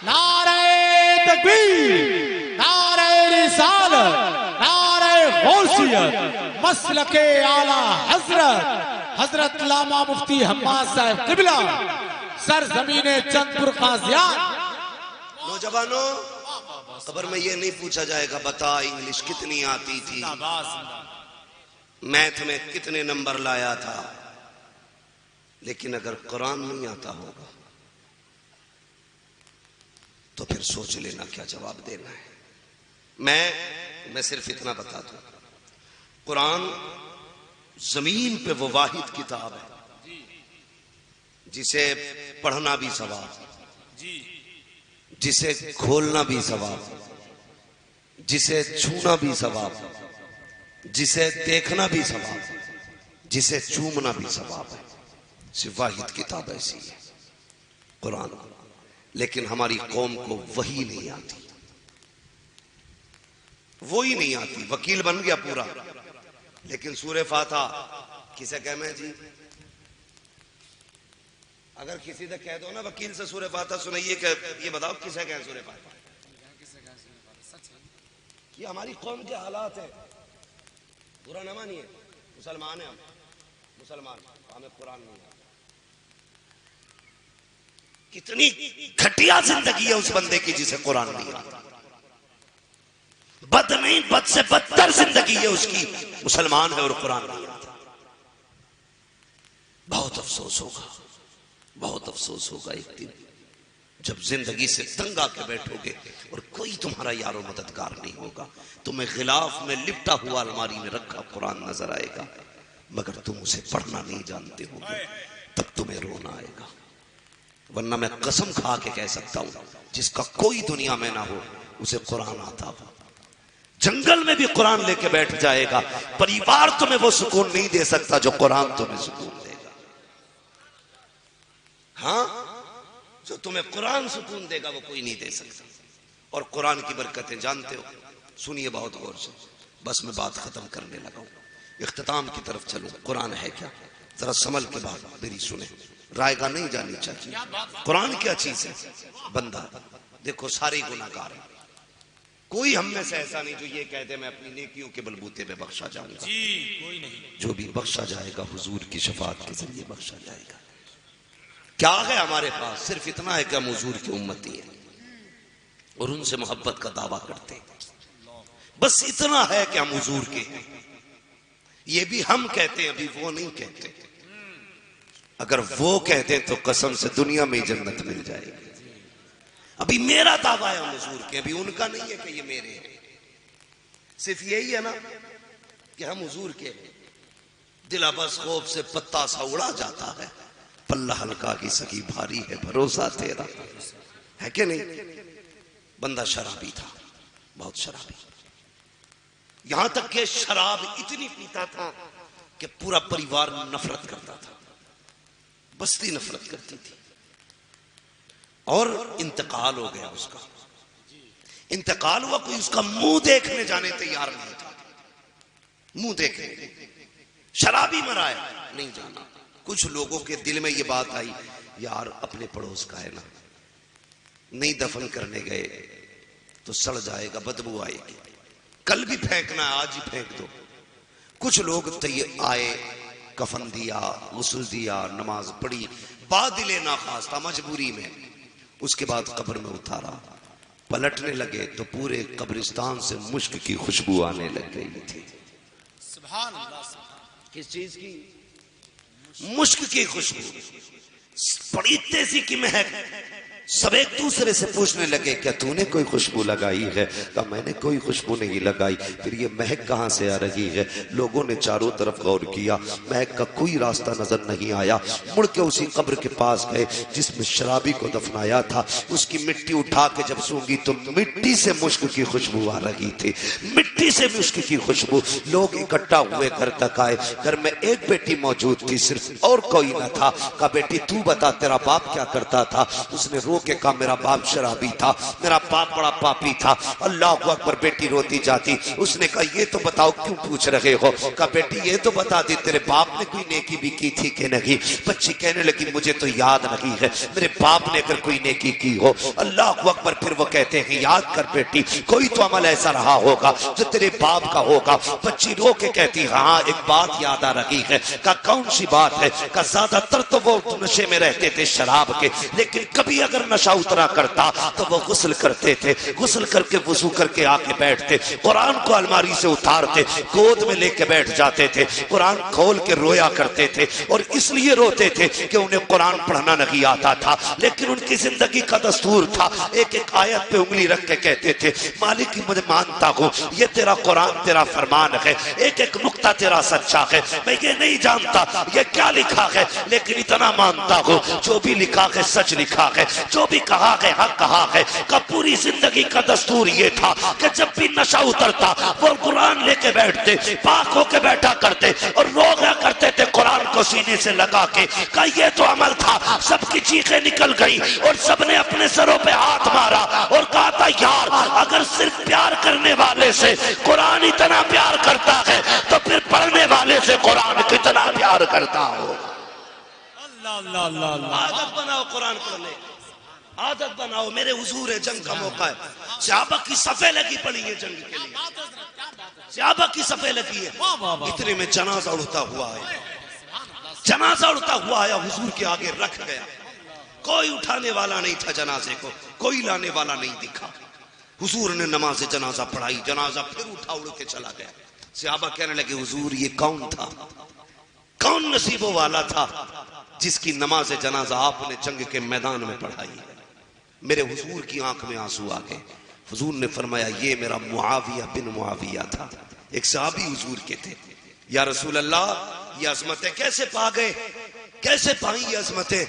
نعرہ تکبیر نعرہ رسالت نعرہ غوثیت مسلک اعلی حضرت علامہ مفتی حماد صاحب قبلہ سرزمین چندپور قاضیان نوجوانوں خبر میں یہ نہیں پوچھا جائے گا بتا انگلش کتنی آتی تھی میتھ میں کتنے نمبر لایا تھا لیکن اگر قرآن نہیں آتا ہوگا تو پھر سوچ لینا کیا جواب دینا ہے میں صرف اتنا بتا دوں قرآن زمین پہ وہ واحد کتاب ہے جسے پڑھنا بھی ثواب جسے کھولنا بھی ثواب جسے چھونا بھی ثواب جسے دیکھنا بھی ثواب جسے چومنا بھی ثواب ہے صرف واحد کتاب ایسی ہے قرآن لیکن ہماری قوم کو وہی نہیں آتی وہی نہیں آتی وکیل بن گیا پورا لیکن سورہ فاتحہ کسے کہہ میں جی اگر کسی سے کہہ دو نا وکیل سے سورہ فاتحہ سنائیے کہ یہ بتاؤ کسے کہیں سورہ فاتحہ یہ ہماری قوم کے حالات ہیں برا نہ مانیے مسلمان ہیں ہم مسلمان ہمیں قرآن نہیں آتا کتنی گھٹیا زندگی ہے اس بندے کی جسے قرآن نہیں آتا بد نہیں بد سے بدتر زندگی ہے اس کی مسلمان ہے اور قرآن نہیں آتا بہت افسوس ہوگا بہت افسوس ہوگا ایک دن جب زندگی سے تنگ آ کے بیٹھو گے اور کوئی تمہارا یار و مددگار نہیں ہوگا تمہیں غلاف میں لپٹا ہوا الماری میں رکھا قرآن نظر آئے گا مگر تم اسے پڑھنا نہیں جانتے ہوگے تب تمہیں رونا آئے گا ورنہ میں قسم کھا کے کہہ سکتا ہوں جس کا کوئی دنیا میں نہ ہو اسے قرآن آتا ہو جنگل میں بھی قرآن لے کے بیٹھ جائے گا پریوار تمہیں وہ سکون نہیں دے سکتا جو قرآن تمہیں سکون دے گا ہاں جو تمہیں قرآن سکون دے گا وہ کوئی نہیں دے سکتا اور قرآن کی برکتیں جانتے ہو سنیے بہت غور سے بس میں بات ختم کرنے لگا ہوں اختتام کی طرف چلوں قرآن ہے کیا ذرا سنبھل کے بات میری سنیں رائے گاہ نہیں جانی چاہیے قرآن کیا چیز ہے بندہ دیکھو سارے گناہ گار ہیں کوئی ہم میں سے ایسا نہیں جو یہ کہتے میں اپنی نیکیوں کے بلبوتے پہ بخشا جاؤں گا جو بھی بخشا جائے گا حضور کی شفاعت کے ذریعے بخشا جائے گا کیا ہے ہمارے پاس صرف اتنا ہے کہ ہم حضور کی امتی ہیں اور ان سے محبت کا دعویٰ کرتے ہیں بس اتنا ہے کہ ہم حضور کے ہیں یہ بھی ہم کہتے ہیں ابھی وہ نہیں کہتے اگر وہ کہتے ہیں تو قسم سے دنیا میں جنت مل جائے گی ابھی میرا دعویٰ ہے ہم حضور کے ابھی ان کا نہیں ہے کہ یہ میرے ہیں صرف یہی ہے نا کہ ہم حضور کے ہیں دل بس خوف سے پتا سا اڑا جاتا ہے، پلہ ہلکا کی سکی بھاری ہے بھروسہ تیرا، ہے کہ نہیں؟ بندہ شرابی تھا، بہت شرابی، یہاں تک کہ شراب اتنی پیتا تھا کہ پورا پریوار نفرت کرتا تھا، بستی نفرت کرتی تھی، اور انتقال ہو گیا اس کا، انتقال ہوا، کوئی اس کا منہ دیکھنے جانے تیار نہیں تھا، منہ دیکھنے، شرابی مرا ہے نہیں جانا۔ کچھ لوگوں کے دل میں یہ بات آئی، یار اپنے پڑوس کا ہے نا، نہیں دفن کرنے گئے تو سڑ جائے گا، بدبو آئے گی، کل بھی پھینکنا ہے آج ہی پھینک دو۔ کچھ لوگ آئے، کفن دیا، غسل دیا، نماز پڑھی، بادل ناخواستہ مجبوری میں، اس کے بعد قبر میں اتارا، پلٹنے لگے تو پورے قبرستان سے مشک کی خوشبو آنے لگ گئی تھی۔ سبحان اللہ۔ کس چیز کی؟ مشک کی خوشبو، بڑی تیزی کی مہک۔ سب ایک دوسرے سے پوچھنے لگے کیا تو نے کوئی خوشبو لگائی ہے؟ کہا میں نے کوئی خوشبو نہیں لگائی۔ پھر یہ مہک کہاں سے آ رہی ہے؟ لوگوں نے چاروں طرف غور کیا، مہک کا کوئی راستہ نظر نہیں آیا۔ مڑ کے اسی قبر کے پاس گئے جس میں شرابی کو دفنایا تھا، اس کی مٹی اٹھا کے جب سونگی تو مٹی سے مشک کی خوشبو آ رہی تھی، مٹی سے مشک کی خوشبو۔ لوگ اکٹھا ہوئے گھر تک آئے، گھر میں ایک بیٹی موجود تھی صرف، اور کوئی نہ تھا۔ کہا بیٹی تو بتا تیرا باپ کیا کرتا تھا؟ اس نے رو کے کہا میرا باپ شرابی تھا، میرا باپ بڑا پاپی تھا۔ اللہ اکبر، بیٹی روتی جاتی۔ اس نے کہا یہ تو بتاؤ کیوں پوچھ رہے ہو؟ کہا بیٹی یہ تو بتا دی تیرے باپ نے کوئی نیکی بھی کی تھی کہ نہیں؟ بچی کہنے لگی مجھے تو یاد نہیں ہے، میرے باپ نے اگر کوئی نیکی کی ہو۔ اللہ اکبر، پھر وہ کہتے ہیں یاد کر بیٹی، کوئی تو عمل ایسا رہا ہوگا جو تیرے باپ کا ہوگا۔ بچی رو کے کہتی ہاں ایک بات یاد آ رہی ہے۔ کہا کون سی بات ہے؟ کہا زیادہ تر تو وہ نشے میں رہتے تھے شراب کے، لیکن کبھی اگر نشہ اترا کرتا تو وہ غسل کرتے تھے، غسل کر کے وضو کر کے آ کے بیٹھتے، قرآن کو الماری سے اتارتے، گود میں لے کے بیٹھ جاتے تھے، قرآن کھول کے رویا کرتے تھے، اور اس لیے روتے تھے کہ انہیں قرآن پڑھنا نہیں آتا تھا، لیکن ان کی زندگی کا دستور تھا ایک ایک آیت پہ انگلی رکھ کے کہتے تھے مالک مجھے مانتا ہوں یہ تیرا قرآن تیرا فرمان ہے، ایک ایک نقطہ تیرا سچا ہے، میں یہ نہیں جانتا یہ کیا لکھا ہے، لیکن اتنا مانتا ہوں جو بھی لکھا ہے سچ لکھا ہے، جو بھی کہا ہے حق کہا ہے۔ کہ پوری زندگی کا دستور یہ تھا کہ جب بھی نشہ اترتا وہ قرآن لے کے بیٹھتے، پاک ہو کے بیٹھا کرتے اور رویا کرتے تھے قرآن کو سینے سے لگا کے۔ کہ یہ تو عمل تھا، سب کی چیخیں نکل گئی اور سب نے اپنے سروں پہ ہاتھ مارا اور کہا تھا یار اگر صرف پیار کرنے والے سے قرآن اتنا پیار کرتا ہے تو پھر پڑھنے والے سے قرآن کتنا پیار کرتا ہو۔ اللہ اللہ اللہ۔ عادت بناؤ قرآن پڑھنے، عادت بناؤ۔ میرے حضور جنگ کا موقع ہے، صحابہ کی صفیں لگی پڑی ہے جنگ کے لیے، صحابہ کی صفیں لگی ہے، اتنے میں جنازہ اڑتا ہوا ہے، جنازہ اڑتا ہوا آیا حضور کے آگے رکھ گیا، کوئی اٹھانے والا نہیں تھا جنازے کو، کوئی لانے والا نہیں دکھا۔ حضور نے نماز جنازہ پڑھائی، جنازہ پھر اٹھا اڑ کے چلا گیا۔ صحابہ کہنے لگے حضور یہ کون تھا، کون نصیبوں والا تھا جس کی نماز جنازہ آپ نے جنگ کے میدان میں پڑھائی؟ میرے حضور کی آنکھ میں آنسو آ گئے۔ حضور نے فرمایا یہ میرا معاویہ بن معاویہ تھا، ایک صحابی حضور کے تھے۔ یا رسول اللہ یہ عظمتیں کیسے پا گئے، کیسے پائیں یہ عظمتیں،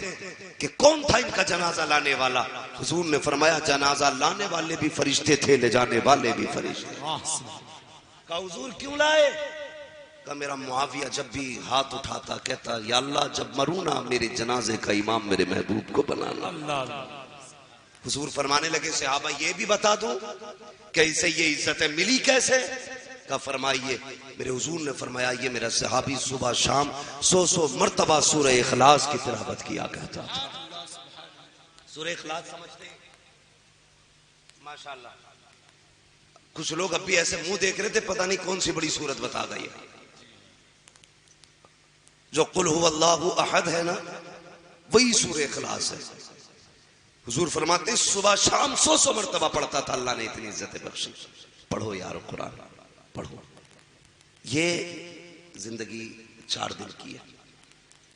کہ کون تھا ان کا جنازہ لانے والا؟ حضور نے فرمایا جنازہ لانے والے بھی فرشتے تھے، لے جانے والے بھی فرشتے۔ کہا حضور کیوں لائے؟ کہا میرا معاویہ جب بھی ہاتھ اٹھاتا کہتا یا اللہ جب مروں نا میرے جنازے کا امام میرے محبوب کو بنانا۔ حضور فرمانے لگے صحابہ یہ بھی بتا دوں کہ اسے یہ عزتیں ملی کیسے؟ کہا فرمائیے۔ میرے حضور نے فرمایا یہ میرا صحابی صبح شام 100 مرتبہ سورہ اخلاص کی تلاوت کیا کرتا تھا۔ سورہ اخلاص سمجھتے ہیں؟ ماشاءاللہ کچھ لوگ اب بھی ایسے منہ دیکھ رہے تھے پتہ نہیں کون سی بڑی سورت بتا گئی ہے۔ جو قل هو اللہ احد ہے نا وہی سورہ اخلاص ہے۔ حضور فرماتے ہیں صبح شام 100 مرتبہ پڑھتا تھا، اللہ نے اتنی عزت بخشی۔ پڑھو یارو قرآن پڑھو۔ یہ زندگی 4 دن کی ہے۔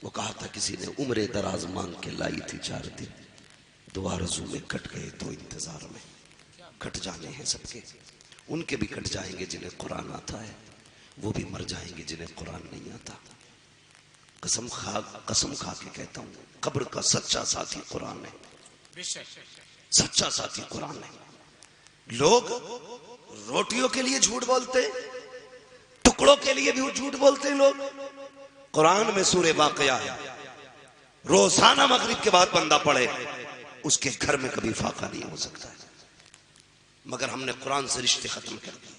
وہ کہا تھا کسی نے عمر دراز مانگ کے لائی تھی 4 دن، 2 آرزو میں کٹ گئے 2 انتظار میں۔ کٹ جانے ہیں سب کے، ان کے بھی کٹ جائیں گے جنہیں قرآن آتا ہے، وہ بھی مر جائیں گے جنہیں قرآن نہیں آتا۔ قسم کھا کے کہتا ہوں، قبر کا سچا ساتھی قرآن ہے، سچا ساتھی قرآن ہے۔ لوگ روٹیوں کے لیے جھوٹ بولتے، ٹکڑوں کے لیے بھی جھوٹ بولتے ہیں لوگ۔ قرآن میں سورہ واقعہ ہے، روزانہ مغرب کے بعد بندہ پڑھے، اس کے گھر میں کبھی فاقہ نہیں ہو سکتا ہے، مگر ہم نے قرآن سے رشتے ختم کر دیے۔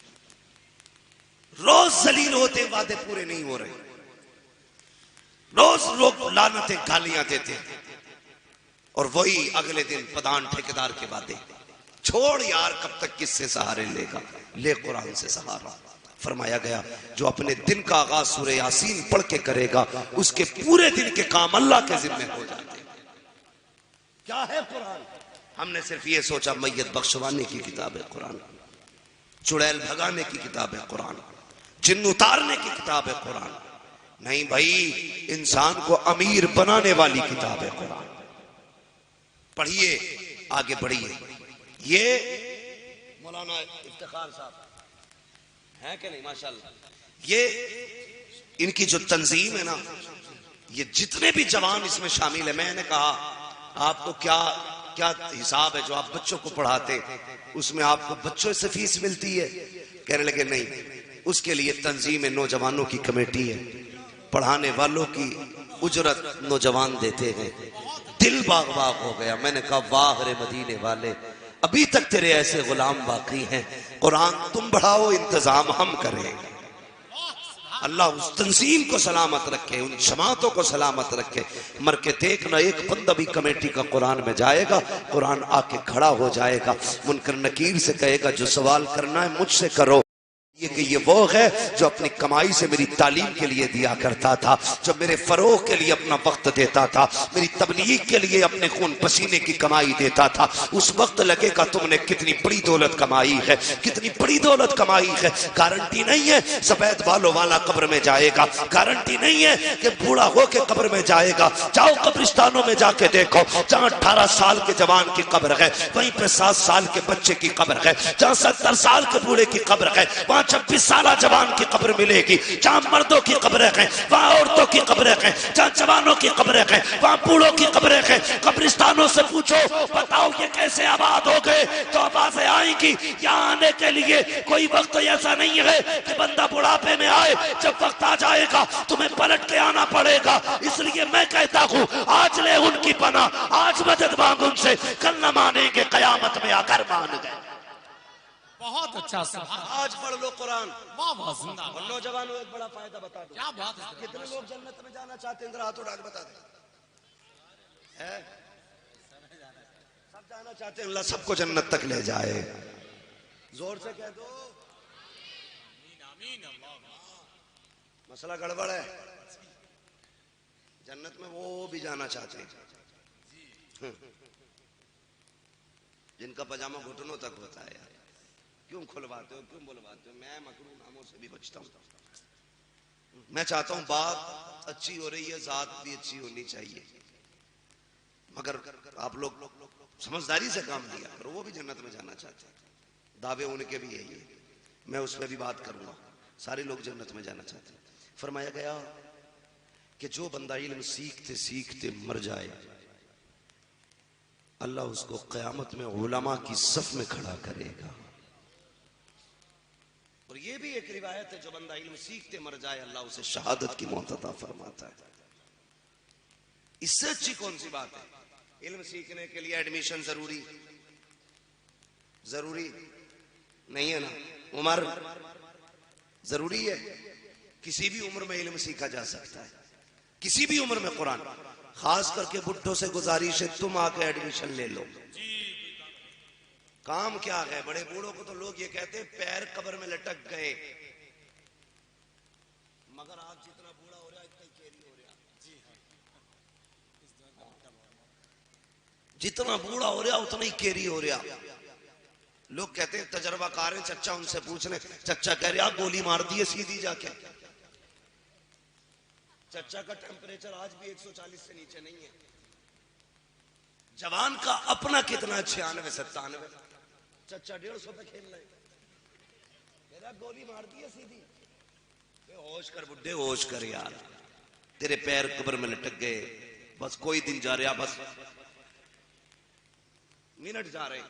روز ذلیل ہوتے، وعدے پورے نہیں ہو رہے، روز لوگ لعنتیں گالیاں دیتے، اور وہی اگلے دن پدان ٹھیکیدار کے وعدے۔ چھوڑ یار، کب تک کس سے سہارے لے گا، لے قرآن سے سہارا۔ فرمایا گیا جو اپنے دن کا آغاز سورہ یاسین پڑھ کے کرے گا، اس کے پورے دن کے کام اللہ کے ذمہ ہو جاتے ہیں۔ کیا ہے قرآن؟ ہم نے صرف یہ سوچا میت بخشوانے کی کتاب ہے قرآن، چڑیل بھگانے کی کتاب ہے قرآن، جن اتارنے کی کتاب ہے قرآن۔ نہیں بھائی، انسان کو امیر بنانے والی کتاب ہے قرآن۔ پڑھیے، آگے بڑھیے۔ یہ مولانا افتخار صاحب ہیں کہ نہیں؟ ماشاءاللہ، یہ ان کی جو تنظیم ہے نا، یہ جتنے بھی جوان اس میں شامل ہیں، میں نے کہا آپ کو کیا حساب ہے جو آپ بچوں کو پڑھاتے، اس میں آپ کو بچوں سے فیس ملتی ہے؟ کہنے لگے نہیں، اس کے لیے تنظیم نوجوانوں کی کمیٹی ہے، پڑھانے والوں کی اجرت نوجوان دیتے ہیں۔ دل باغ باغ ہو گیا۔ میں نے کہا واہ رے مدینے والے، ابھی تک تیرے ایسے غلام باقی ہیں، قرآن تم بڑھاؤ، انتظام ہم کریں۔ اللہ اس تنظیم کو سلامت رکھے، ان جماعتوں کو سلامت رکھے۔ مر کے دیکھنا، ایک بندہ بھی کمیٹی کا قرآن میں جائے گا، قرآن آ کے کھڑا ہو جائے گا، منکر نکیر سے کہے گا جو سوال کرنا ہے مجھ سے کرو۔ یہ کہ یہ وہ ہے جو اپنی کمائی سے میری تعلیم کے لیے دیا کرتا تھا، جو میرے فروغ کے لیے اپنا وقت دیتا تھا، میری تبلیغ کے لیے اپنے خون پسینے کی کمائی دیتا تھا۔ اس وقت لگے گا تم نے کتنی بڑی دولت کمائی ہے، کتنی بڑی دولت کمائی ہے۔ گارنٹی نہیں ہے سفید بالوں والا قبر میں جائے گا، گارنٹی نہیں ہے کہ بوڑھا ہو کے قبر میں جائے گا۔ جاؤ قبرستانوں میں جا کے دیکھو، جہاں 18 سال کے جوان کی قبر ہے، وہیں پہ 7 سال کے بچے کی قبر ہے، جہاں 70 سال کے بوڑھے کی قبر ہے، وہاں 26 سالہ جوان کی قبر ملے گی۔ جہاں مردوں کی قبریں ہیں وہاں عورتوں کی قبریں ہیں، جہاں جوانوں کی قبریں ہیں وہاں بوڑھوں کی قبریں ہیں۔ قبرستانوں سے پوچھو بتاؤ یہ کیسے آباد ہو گئے، تو آوازیں آئیں گی یہاں آنے کے لیے کوئی وقت ایسا نہیں ہے کہ بندہ بڑھاپے میں آئے، جب وقت آ جائے گا تمہیں پلٹ کے آنا پڑے گا۔ اس لیے میں کہتا ہوں آج لے ان کی پناہ، آج مدد مانگ ان سے، کل نہ مانیں گے قیامت میں آ کر مان گئے۔ بہت اچھا سبحان، آج پڑھ لو قرآن۔ واہ واہ، زندہ اور نوجوانوں ایک بڑا فائدہ بتا دو، کیا بات ہے۔ کتنے لوگ جنت میں جانا چاہتے ہیں؟ ذرا ہاتھ اٹھا کے بتا دیں۔ سب جانا چاہتے ہیں، اللہ سب کو جنت تک لے جائے۔ زور سے کہہ دو، مسئلہ گڑبڑ ہے۔ جنت میں وہ بھی جانا چاہتے ہیں جن کا پاجامہ گھٹنوں تک ہوتا ہے۔ یار کیوں کھلواتے ہو، کیوں بلواتے ہو؟ میں مکروہ ناموں سے بھی بچتا ہوں۔ میں چاہتا ہوں بات اچھی ہو رہی ہے، ذات بھی اچھی ہونی چاہیے، مگر آپ لوگ سمجھداری سے کام لیا کرو۔ وہ بھی جنت میں جانا چاہتے ہیں، دعوے ان کے بھی یہی ہے، میں اس پہ بھی بات کروں گا۔ سارے لوگ جنت میں جانا چاہتے ہیں۔ فرمایا گیا کہ جو بندہ علم سیکھتے سیکھتے مر جائے، اللہ اس کو قیامت میں علماء کی صف میں کھڑا کرے گا۔ اور یہ بھی ایک روایت ہے جو بندہ علم سیکھتے مر جائے اللہ اسے شہادت کی موت عطا فرماتا ہے۔ اس سے اچھی کون سی بات ہے؟ علم سیکھنے کے لیے ایڈمیشن ضروری نہیں ہے نا؟ عمر ضروری ہے؟ کسی بھی عمر میں علم سیکھا جا سکتا ہے، کسی بھی عمر میں قرآن۔ خاص کر کے بڈھوں سے گزارش ہے تم آ کے ایڈمیشن لے لو۔ کام کیا ہے؟ بڑے بوڑھوں کو تو لوگ یہ کہتے ہیں پیر قبر میں لٹک گئے، مگر آج جتنا بوڑھا ہو رہا ہے اتنا کیری ہو رہا، جتنا بوڑھا ہو رہا اتنا ہی کیری ہو رہا۔ لوگ کہتے ہیں تجربہ کار ہیں، چچا ان سے پوچھ لیں، چچا کہہ رہا گولی مار دیے سیدھی جا کے۔ چچا کا ٹیمپریچر آج بھی 140 سے نیچے نہیں ہے۔ جوان کا اپنا کتنا 96 97، چچا 150 پہ کھیل رہے، میرا گولی مار دی سیدھی۔ ہوش کر بڈھے، ہوش کر یار، تیرے پیر قبر میں لٹک گئے، بس کوئی دن جا رہا، بس منٹ جا رہے،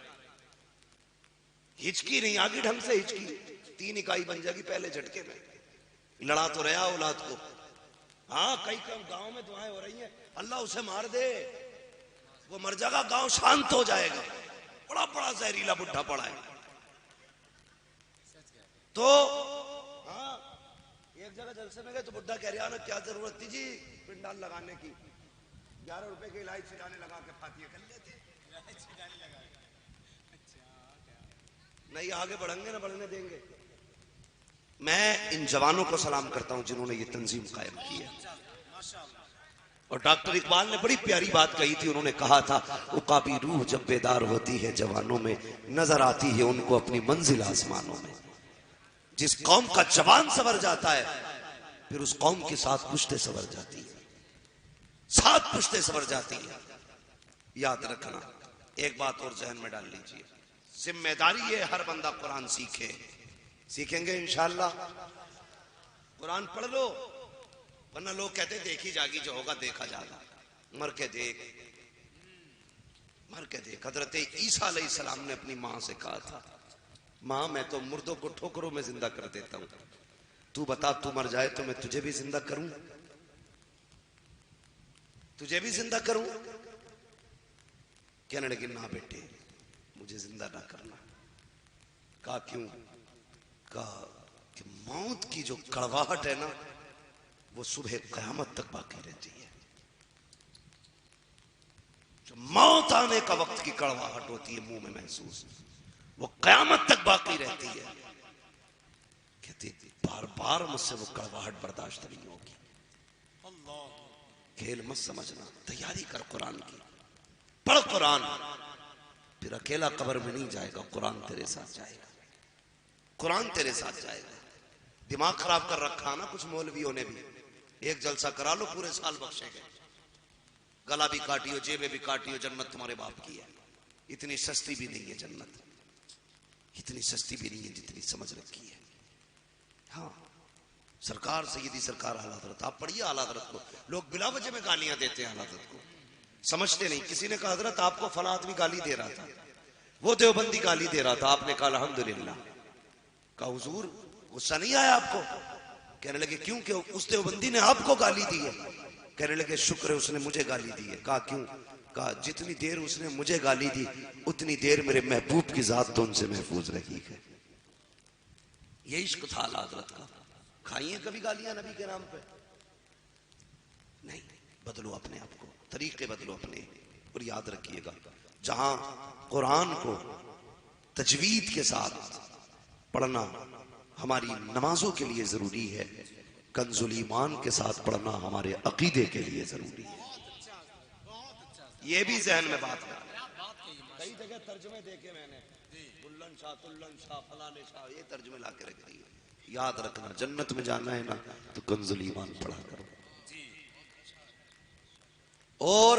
ہچکی نہیں آگی ڈھنگ سے، ہچکی 3 اکائی بن جائے گی پہلے جھٹکے میں. لڑا تو رہا اولاد کو. ہاں کئی گاؤں میں دعائیں ہو رہی ہیں اللہ اسے مار دے، وہ مر جائے گا، گاؤں شانت ہو جائے گا. بڑا بڑا زہریلا بڈھا پڑا ہے. تو ہاں ایک جگہ جلسے میں گئے تو بڈھا کہہ رہا نا کیا ضرورت تھی جی پنڈال لگانے کی، 11 روپے کے علاج چھڑانے لگا کے فاتحہ کر لیتے. نہیں آگے بڑھیں گے نہ بڑھنے دیں گے. میں ان جوانوں کو سلام کرتا ہوں جنہوں نے یہ تنظیم قائم کی ہے. اور ڈاکٹر اقبال نے بڑی پیاری بات کہی تھی، انہوں نے کہا تھا عقابی روح جب بیدار ہوتی ہے جوانوں میں، نظر آتی ہے ان کو اپنی منزل آسمانوں میں. جس قوم کا جوان سنور جاتا ہے پھر اس قوم کے ساتھ پشتے سنور جاتی ہے، ساتھ پشتے سنور جاتی ہے. یاد رکھنا ایک بات اور ذہن میں ڈال لیجئے، ذمہ داری ہے ہر بندہ قرآن سیکھے. سیکھیں گے انشاءاللہ. قرآن پڑھ لو، ورنہ لوگ کہتے دیکھی جاگی جو ہوگا دیکھا جاگا. مر کے دیکھ، مر کے دیکھ. حضرت عیسیٰ علیہ السلام نے اپنی ماں سے کہا تھا ماں میں تو مردوں کو ٹھوکروں میں زندہ کر دیتا ہوں، تو بتا تو مر جائے تو میں تجھے بھی زندہ کروں، تجھے بھی زندہ کروں. کہنے لگے نہ بیٹے مجھے زندہ نہ کرنا. کہا کیوں؟ کہا کہ موت کی جو کڑواہٹ ہے نا وہ صبح قیامت تک باقی رہتی ہے. جو موت آنے کا وقت کی کڑواہٹ ہوتی ہے منہ میں محسوس، وہ قیامت تک باقی رہتی ہے. کہتی بار بار مجھ سے وہ کڑواہٹ برداشت نہیں ہوگی. کھیل مت سمجھنا، تیاری کر قرآن کی، پڑھ قرآن. پھر اکیلا قبر میں نہیں جائے گا، قرآن تیرے ساتھ جائے گا، قرآن تیرے ساتھ جائے گا. دماغ خراب کر رکھا نا کچھ مولویوں نے بھی، ایک جلسہ کرا لو پورے سال بخشے گئے. گلا بھی کاٹیو، جیبیں بھی کاٹیو، جنت تمہارے باپ کی ہے. اتنی سستی بھی نہیں ہے جنت، اتنی سستی بھی نہیں ہے جتنی سمجھ رکھی ہے. ہاں سرکار سیدی سرکار اعلیٰ حضرت، آپ پڑھیے اعلیٰ حضرت کو. لوگ بلا وجہ میں گالیاں دیتے ہیں اعلیٰ حضرت کو، سمجھتے نہیں. کسی نے کہا حضرت آپ کو فلاں آدمی گالی دے رہا تھا، وہ دیوبندی گالی دے رہا تھا، آپ نے کہا الحمدللہ. کہا حضور غصہ نہیں آیا آپ کو؟ کہنے لگے کیوں کہ اس دیوبندی نے آپ کو گالی دی ہے. کہنے لگے شکر ہے اس نے مجھے گالی دی ہے. کہا کیوں؟ کہا جتنی دیر اس نے مجھے گالی دی اتنی دیر میرے محبوب کی ذات تو ان سے محفوظ رہی ہے. یہ عشق تھا اعلیٰ حضرت کا. کھائی ہیں کبھی گالیاں نبی کے نام پہ؟ نہیں. بدلو اپنے آپ کو، طریقے بدلو اپنے. اور یاد رکھیے گا جہاں قرآن کو تجوید کے ساتھ پڑھنا ہماری نمازوں کے لیے ضروری ہے، کنز الایمان کے ساتھ پڑھنا ہمارے عقیدے کے لیے ضروری ہے. یہ بھی ذہن میں بات کرنا. کئی جگہ ترجمے دیکھے میں نے، بلن شاہ تلن شاہ فلانے شاہ، یہ ترجمے لا کے رکھ دیے. یاد رکھنا جنت میں جانا ہے نا تو کنز الایمان پڑھا کرو. اور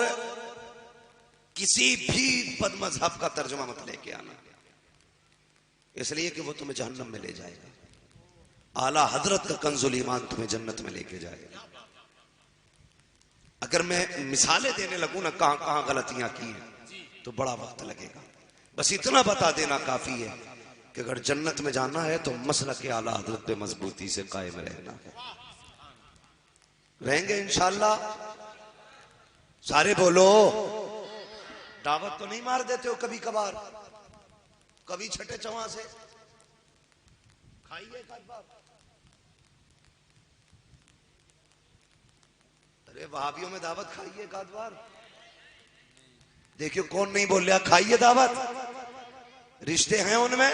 کسی بھی بد مذہب کا ترجمہ مت لے کے آنا، اس لیے کہ وہ تمہیں جہنم میں لے جائے گا. اعلیٰ حضرت کا کنز الایمان تمہیں جنت میں لے کے جائے گا. اگر میں مثالیں دینے لگوں نا کہاں کہاں غلطیاں کی ہیں تو بڑا وقت لگے گا. بس اتنا بتا دینا کافی ہے کہ اگر جنت میں جانا ہے تو مسلک اعلیٰ حضرت پہ مضبوطی سے قائم رہنا ہے. رہیں گے انشاءاللہ. سارے بولو. دعوت تو نہیں مار دیتے ہو کبھی کبھار، کبھی چھٹے چواں سے کھائیے ایک آدھ بار. ارے وہابیوں میں دعوت کھائیے ایک آدھ بار. دیکھیے کون نہیں بول رہا کھائیے دعوت. رشتے ہیں ان میں،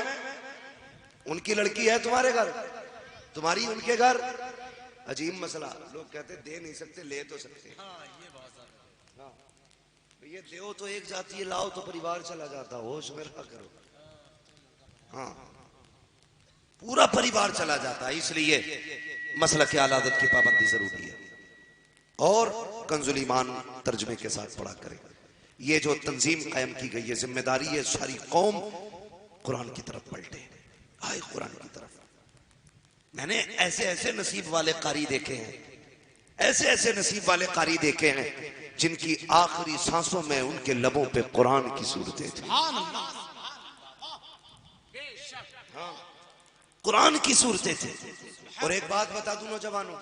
ان کی لڑکی ہے تمہارے گھر، تمہاری ان کے گھر. عجیب مسئلہ، لوگ کہتے دے نہیں سکتے لے تو سکتے. ہاں یہ دیو تو ایک جاتی ہے، لاؤ تو پریوار چلا جاتا. ہوش میں رکھا کرو. ہاں پورا پریوار چلا جاتا ہے. اس لیے مسلک اعلیٰ حضرت کی پابندی ضروری ہے. اور کنز الایمان ترجمے کے ساتھ پڑھا کرے. یہ جو تنظیم قائم کی گئی ہے ذمہ داری ہے ساری قوم قرآن کی طرف پلٹے، آئے قرآن کی طرف. میں نے ایسے ایسے نصیب والے قاری دیکھے ہیں، ایسے ایسے نصیب والے قاری دیکھے ہیں جن کی آخری سانسوں میں ان کے لبوں پہ قرآن کی صورتیں تھیں. ہاں قرآن کی صورتیں تھیں. اور ایک بات بتا دوں نوجوانوں،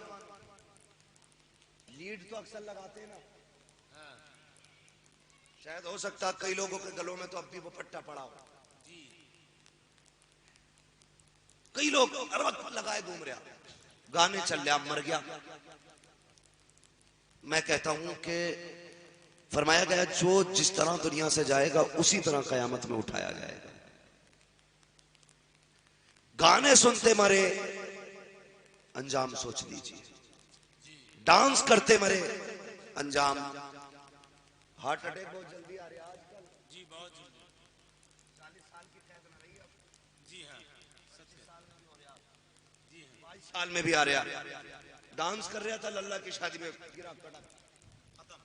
لیڈ تو اکثر لگاتے ہیں نا، شاید ہو سکتا کئی لوگوں کے گلوں میں تو اب بھی وہ پٹا پڑا ہو. کئی لوگ ہر وقت لگائے گھوم رہا، گانے چل رہا، مر گیا. میں کہتا ہوں کہ فرمایا گیا جو جس طرح دنیا سے جائے گا اسی طرح قیامت میں اٹھایا جائے گا. گانے سنتے مرے انجام سوچ لیجیے، ڈانس کرتے مرے انجام. ہارٹ اٹیک بہت جلدی آ رہا ہے آج کل. جی بہت جلدی. 40 سال کی قید نہ رہی ہے. جی ہاں 25 سال میں بھی ہو رہا، جی ہاں 22 سال میں بھی آ رہا. ڈانس کر رہا تھا للہ کی شادی میں، گرا کٹا ختم،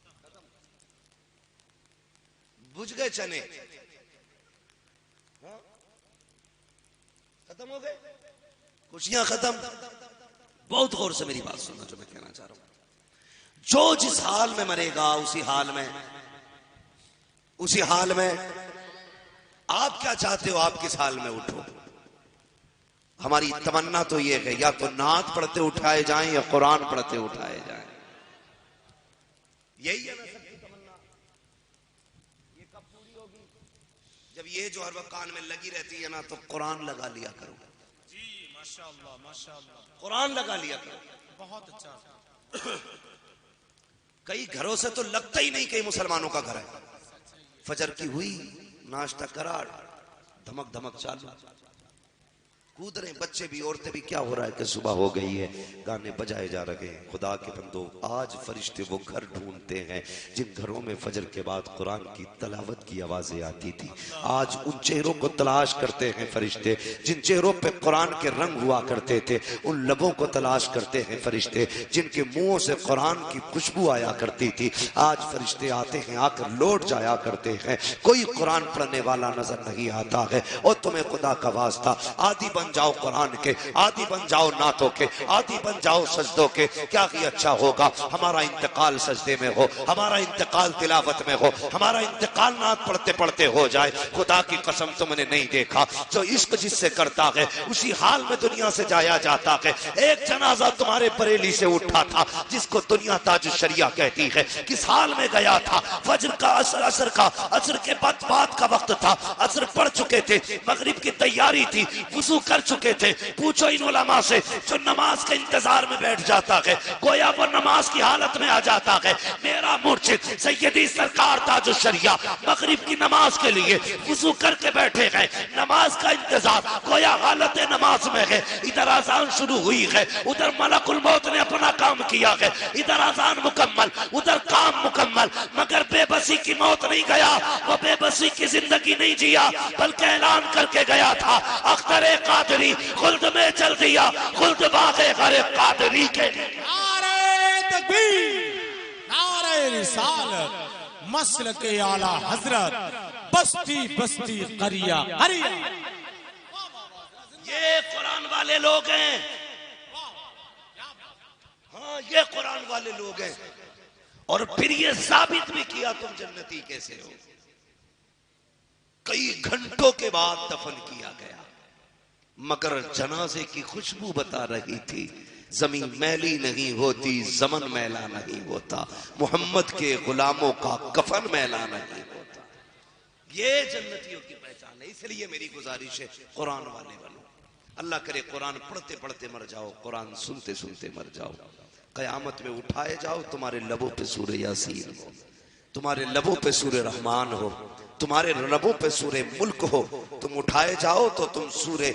بجھ گئے چنے، ختم ہو گئے، خوشیاں ختم. بہت غور سے میری بات سننا جو میں کہنا چاہ رہا ہوں. جو جس حال میں مرے گا اسی حال میں آپ کیا چاہتے ہو، آپ کس حال میں اٹھو. ہماری تمنا تو یہ ہے یا تو نعت پڑھتے اٹھائے جائیں یا قرآن پڑھتے اٹھائے جائیں. یہی ہے نا سب کی تمنا. یہ کب پوری ہوگی؟ جب یہ جو ہر وقت کان میں لگی رہتی ہے نا تو قرآن لگا لیا کرو. جی ماشاءاللہ ماشاءاللہ، قرآن لگا لیا کرو. بہت اچھا. کئی گھروں سے تو لگتا ہی نہیں کہ مسلمانوں کا گھر ہے. فجر کی ہوئی، ناشتہ کرا، دھمک دھمک چالو، کود رہے بچے بھی عورتیں بھی. کیا ہو رہا ہے کہ صبح ہو گئی ہے، گانے بجائے جا رہے ہیں. خدا کے بندو آج فرشتے وہ گھر ڈھونڈتے ہیں جن گھروں میں فجر کے بعد قرآن کی تلاوت کی آوازیں آتی تھی. آج ان چہروں کو تلاش کرتے ہیں فرشتے جن چہروں پہ قرآن کے رنگ ہوا کرتے تھے. ان لبوں کو تلاش کرتے ہیں فرشتے جن کے منہوں سے قرآن کی خوشبو آیا کرتی تھی. آج فرشتے آتے ہیں، آ کر لوٹ جایا کرتے ہیں. کوئی قرآن پڑھنے والا نظر نہیں آتا ہے. اور تمہیں خدا کا واسطہ آدھی بن جاؤ قرآن کے، آدھی بن جاؤ نعتوں کے، آدھی بن جاؤ سجدوں کے. کیا ہی اچھا ہوگا ہمارا انتقال سجدے میں ہو، ہمارا انتقال تلاوت میں ہو، ہمارا انتقال نعت پڑھتے پڑھتے ہو جائے. خدا کی قسم تم نے نہیں دیکھا جو عشق جس سے کرتا ہے اسی حال میں دنیا سے جایا جاتا ہے. ایک جنازہ تمہارے بریلی سے اٹھا تھا جس کو دنیا تاج الشریعہ کہتی ہے. کس حال میں گیا تھا؟ فجر کا عصر کے بعد کا وقت تھا. عصر پڑھ چکے تھے، مغرب کی تیاری تھی، وضو کر چکے تھے. پوچھو ان علماء سے جو نماز کے انتظار میں بیٹھ جاتا ہے، گویا وہ نماز کی حالت میں آ جاتا ہے. میرا مرشد سیدی سرکار تاج الشریعہ مغرب کی نماز کے لیے وضو کر کے بیٹھے گئے. نماز کا انتظار، گویا حالت نماز میں ہے. ادھر اذان شروع ہوئی ہے، ادھر ملک الموت نے اپنا کام کیا ہے. ادھر اذان مکمل، ادھر کام مکمل. مگر بے بسی کی موت نہیں گیا، وہ بے بسی کی زندگی نہیں جیا، بلکہ اعلان کر کے گیا تھا اختر قادری خلد میں چل دیا، خلد باغ غر قادری کے. نعرہ تکبیر، نعرہ رسالت، مسلک اعلی حضرت، بستی بستی قریہ قریہ. یہ قرآن والے لوگ ہیں. ہاں یہ قرآن والے لوگ ہیں. اور پھر یہ ثابت بھی کیا تم جنتی کیسے ہو. کئی گھنٹوں کے بعد دفن کیا گیا، مگر جنازے کی خوشبو بتا رہی تھی زمین میلی نہیں ہوتی، زمن میلا نہیں ہوتا، محمد کے غلاموں کا کفن میلا نہیں ہوتا. یہ جنتیوں کی پہچان ہے. اس لیے میری گزارش ہے قرآن والے بنو. اللہ کرے قرآن پڑھتے پڑھتے مر جاؤ، قرآن سنتے سنتے مر جاؤ. قیامت میں اٹھائے جاؤ، تمہارے لبوں پہ سورہ یاسین ہو، تمہارے لبوں پہ سورہ رحمان ہو، تمہارے لبوں پہ سورہ ملک ہو. تم اٹھائے جاؤ تو تم سورہ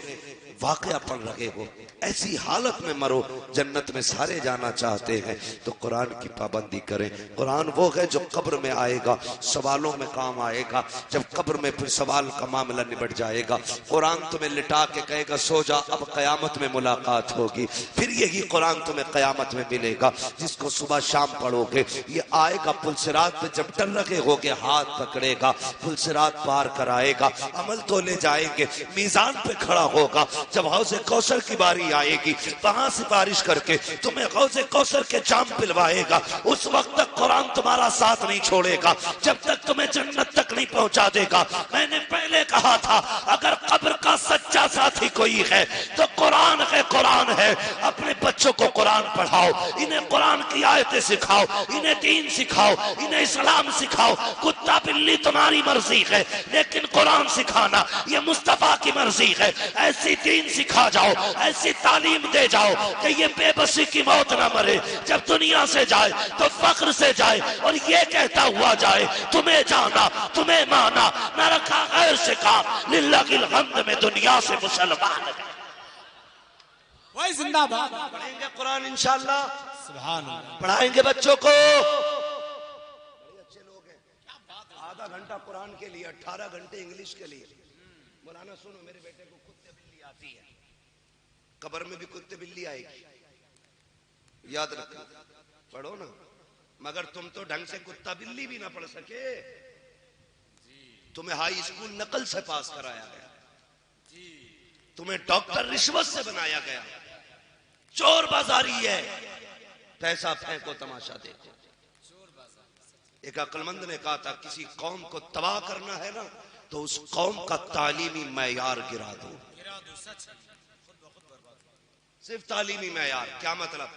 واقعہ پڑھ رہے ہو. ایسی حالت میں مرو. جنت میں سارے جانا چاہتے ہیں تو قرآن کی پابندی کریں. قرآن وہ ہے جو قبر میں آئے گا، سوالوں میں کام آئے گا. جب قبر میں پھر سوال کا معاملہ نبٹ جائے گا، قرآن تمہیں لٹا کے کہے گا سو جا، اب قیامت میں ملاقات ہوگی. پھر یہی قرآن تمہیں قیامت میں ملے گا جس کو صبح شام پڑھو گے. یہ آئے گا پل صراط پہ، جب ڈر رکھے ہوگے ہاتھ پکڑے گا، پل صراط پار کرائے گا. عمل تو لے جائیں گے، میزان پہ کھڑا ہوگا. جب حوض کوثر کی باری آئے گی وہاں سفارش کر کے تمہیں حوض کوثر کے جام پلوائے گا. اس وقت تک قرآن تمہارا ساتھ نہیں چھوڑے گا جب تک تمہیں جنت تک نہیں پہنچا دے گا. میں نے پہلے کہا تھا اگر قبر کا سچا ساتھی کوئی ہے تو قرآن ہے. قرآن ہے. اپنے بچوں کو قرآن پڑھاؤ, انہیں قرآن کی آیتیں سکھاؤ, انہیں دین سکھاؤ, انہیں اسلام سکھاؤ. کتا بلی تمہاری مرضی ہے لیکن قرآن سکھانا یہ مصطفیٰ کی مرضی ہے. ایسی دین سکھا جاؤ, ایسی تعلیم دے جاؤ کہ یہ بے بسی کی موت نہ مرے. جب دنیا سے جائے تو فخر سے جائے اور یہ کہتا ہوا جائے تمہیں جانا, تمہیں مانا, نہ رکھا غیر سے کام, للہ الحمد میں دنیا سے مسلمان ہے. وہی زندہ باد. پڑھیں گے قرآن انشاءاللہ, سبحان اللہ. پڑھائیں گے بچوں کو. بڑے اچھے لوگ ہیں. آدھا گھنٹہ قرآن کے لیے, 18 گھنٹے انگلش کے لیے. مولانا سنو, میرے بیٹے کو کتے بلی آتی ہے, قبر میں بھی کتے بلی آئے گی, یاد رکھو. پڑھو نا, مگر تم تو ڈھنگ سے کتا بلی بھی نہ پڑھ سکے. تمہیں ہائی اسکول نقل سے پاس کرایا گیا, تمہیں ڈاکٹر رشوت سے بنایا گیا. چور بازاری ہے, پیسہ پھینکو تماشا دیکھو. ایک عقل مند نے کہا تھا کسی قوم کو تباہ کرنا ہے نا تو اس قوم کا تعلیمی معیار گرا دو. صرف تعلیمی معیار. کیا مطلب؟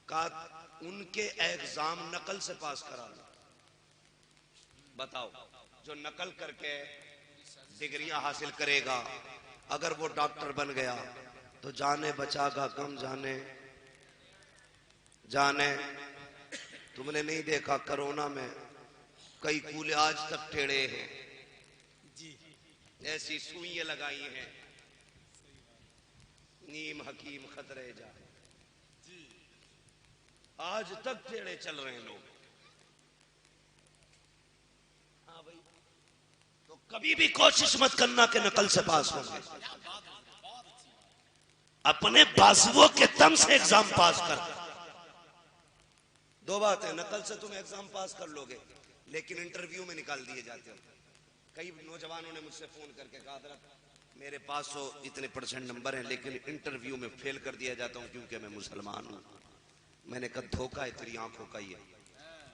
کہا ان کے ایگزام نقل سے پاس کرا دو. بتاؤ, جو نقل کر کے ڈگریاں حاصل کرے گا اگر وہ ڈاکٹر بن گیا تو جانے بچا گا کم جانے. تم نے نہیں دیکھا کرونا میں کئی کولے آج تک ٹیڑے ہیں, ایسی سوئیاں لگائی ہیں, نیم حکیم خطرے جا, آج تک ٹیڑے چل رہے ہیں لوگ. ہاں بھائی, تو کبھی بھی کوشش مت کرنا کہ نقل سے پاس ہوں گے. اپنے بازوؤں کے دم سے ایگزام پاس کر. دو باتیں, نقل سے تم ایگزام پاس کر لو گے لیکن انٹرویو میں نکال دیے جاتے ہو. کئی نوجوانوں نے مجھ سے فون کر کے کہا حضرت میرے پاس تو اتنے % نمبر ہیں لیکن انٹرویو میں فیل کر دیا جاتا ہوں کیونکہ میں مسلمان ہوں. میں نے کہا دھوکہ ہے تیری آنکھوں کا. یہ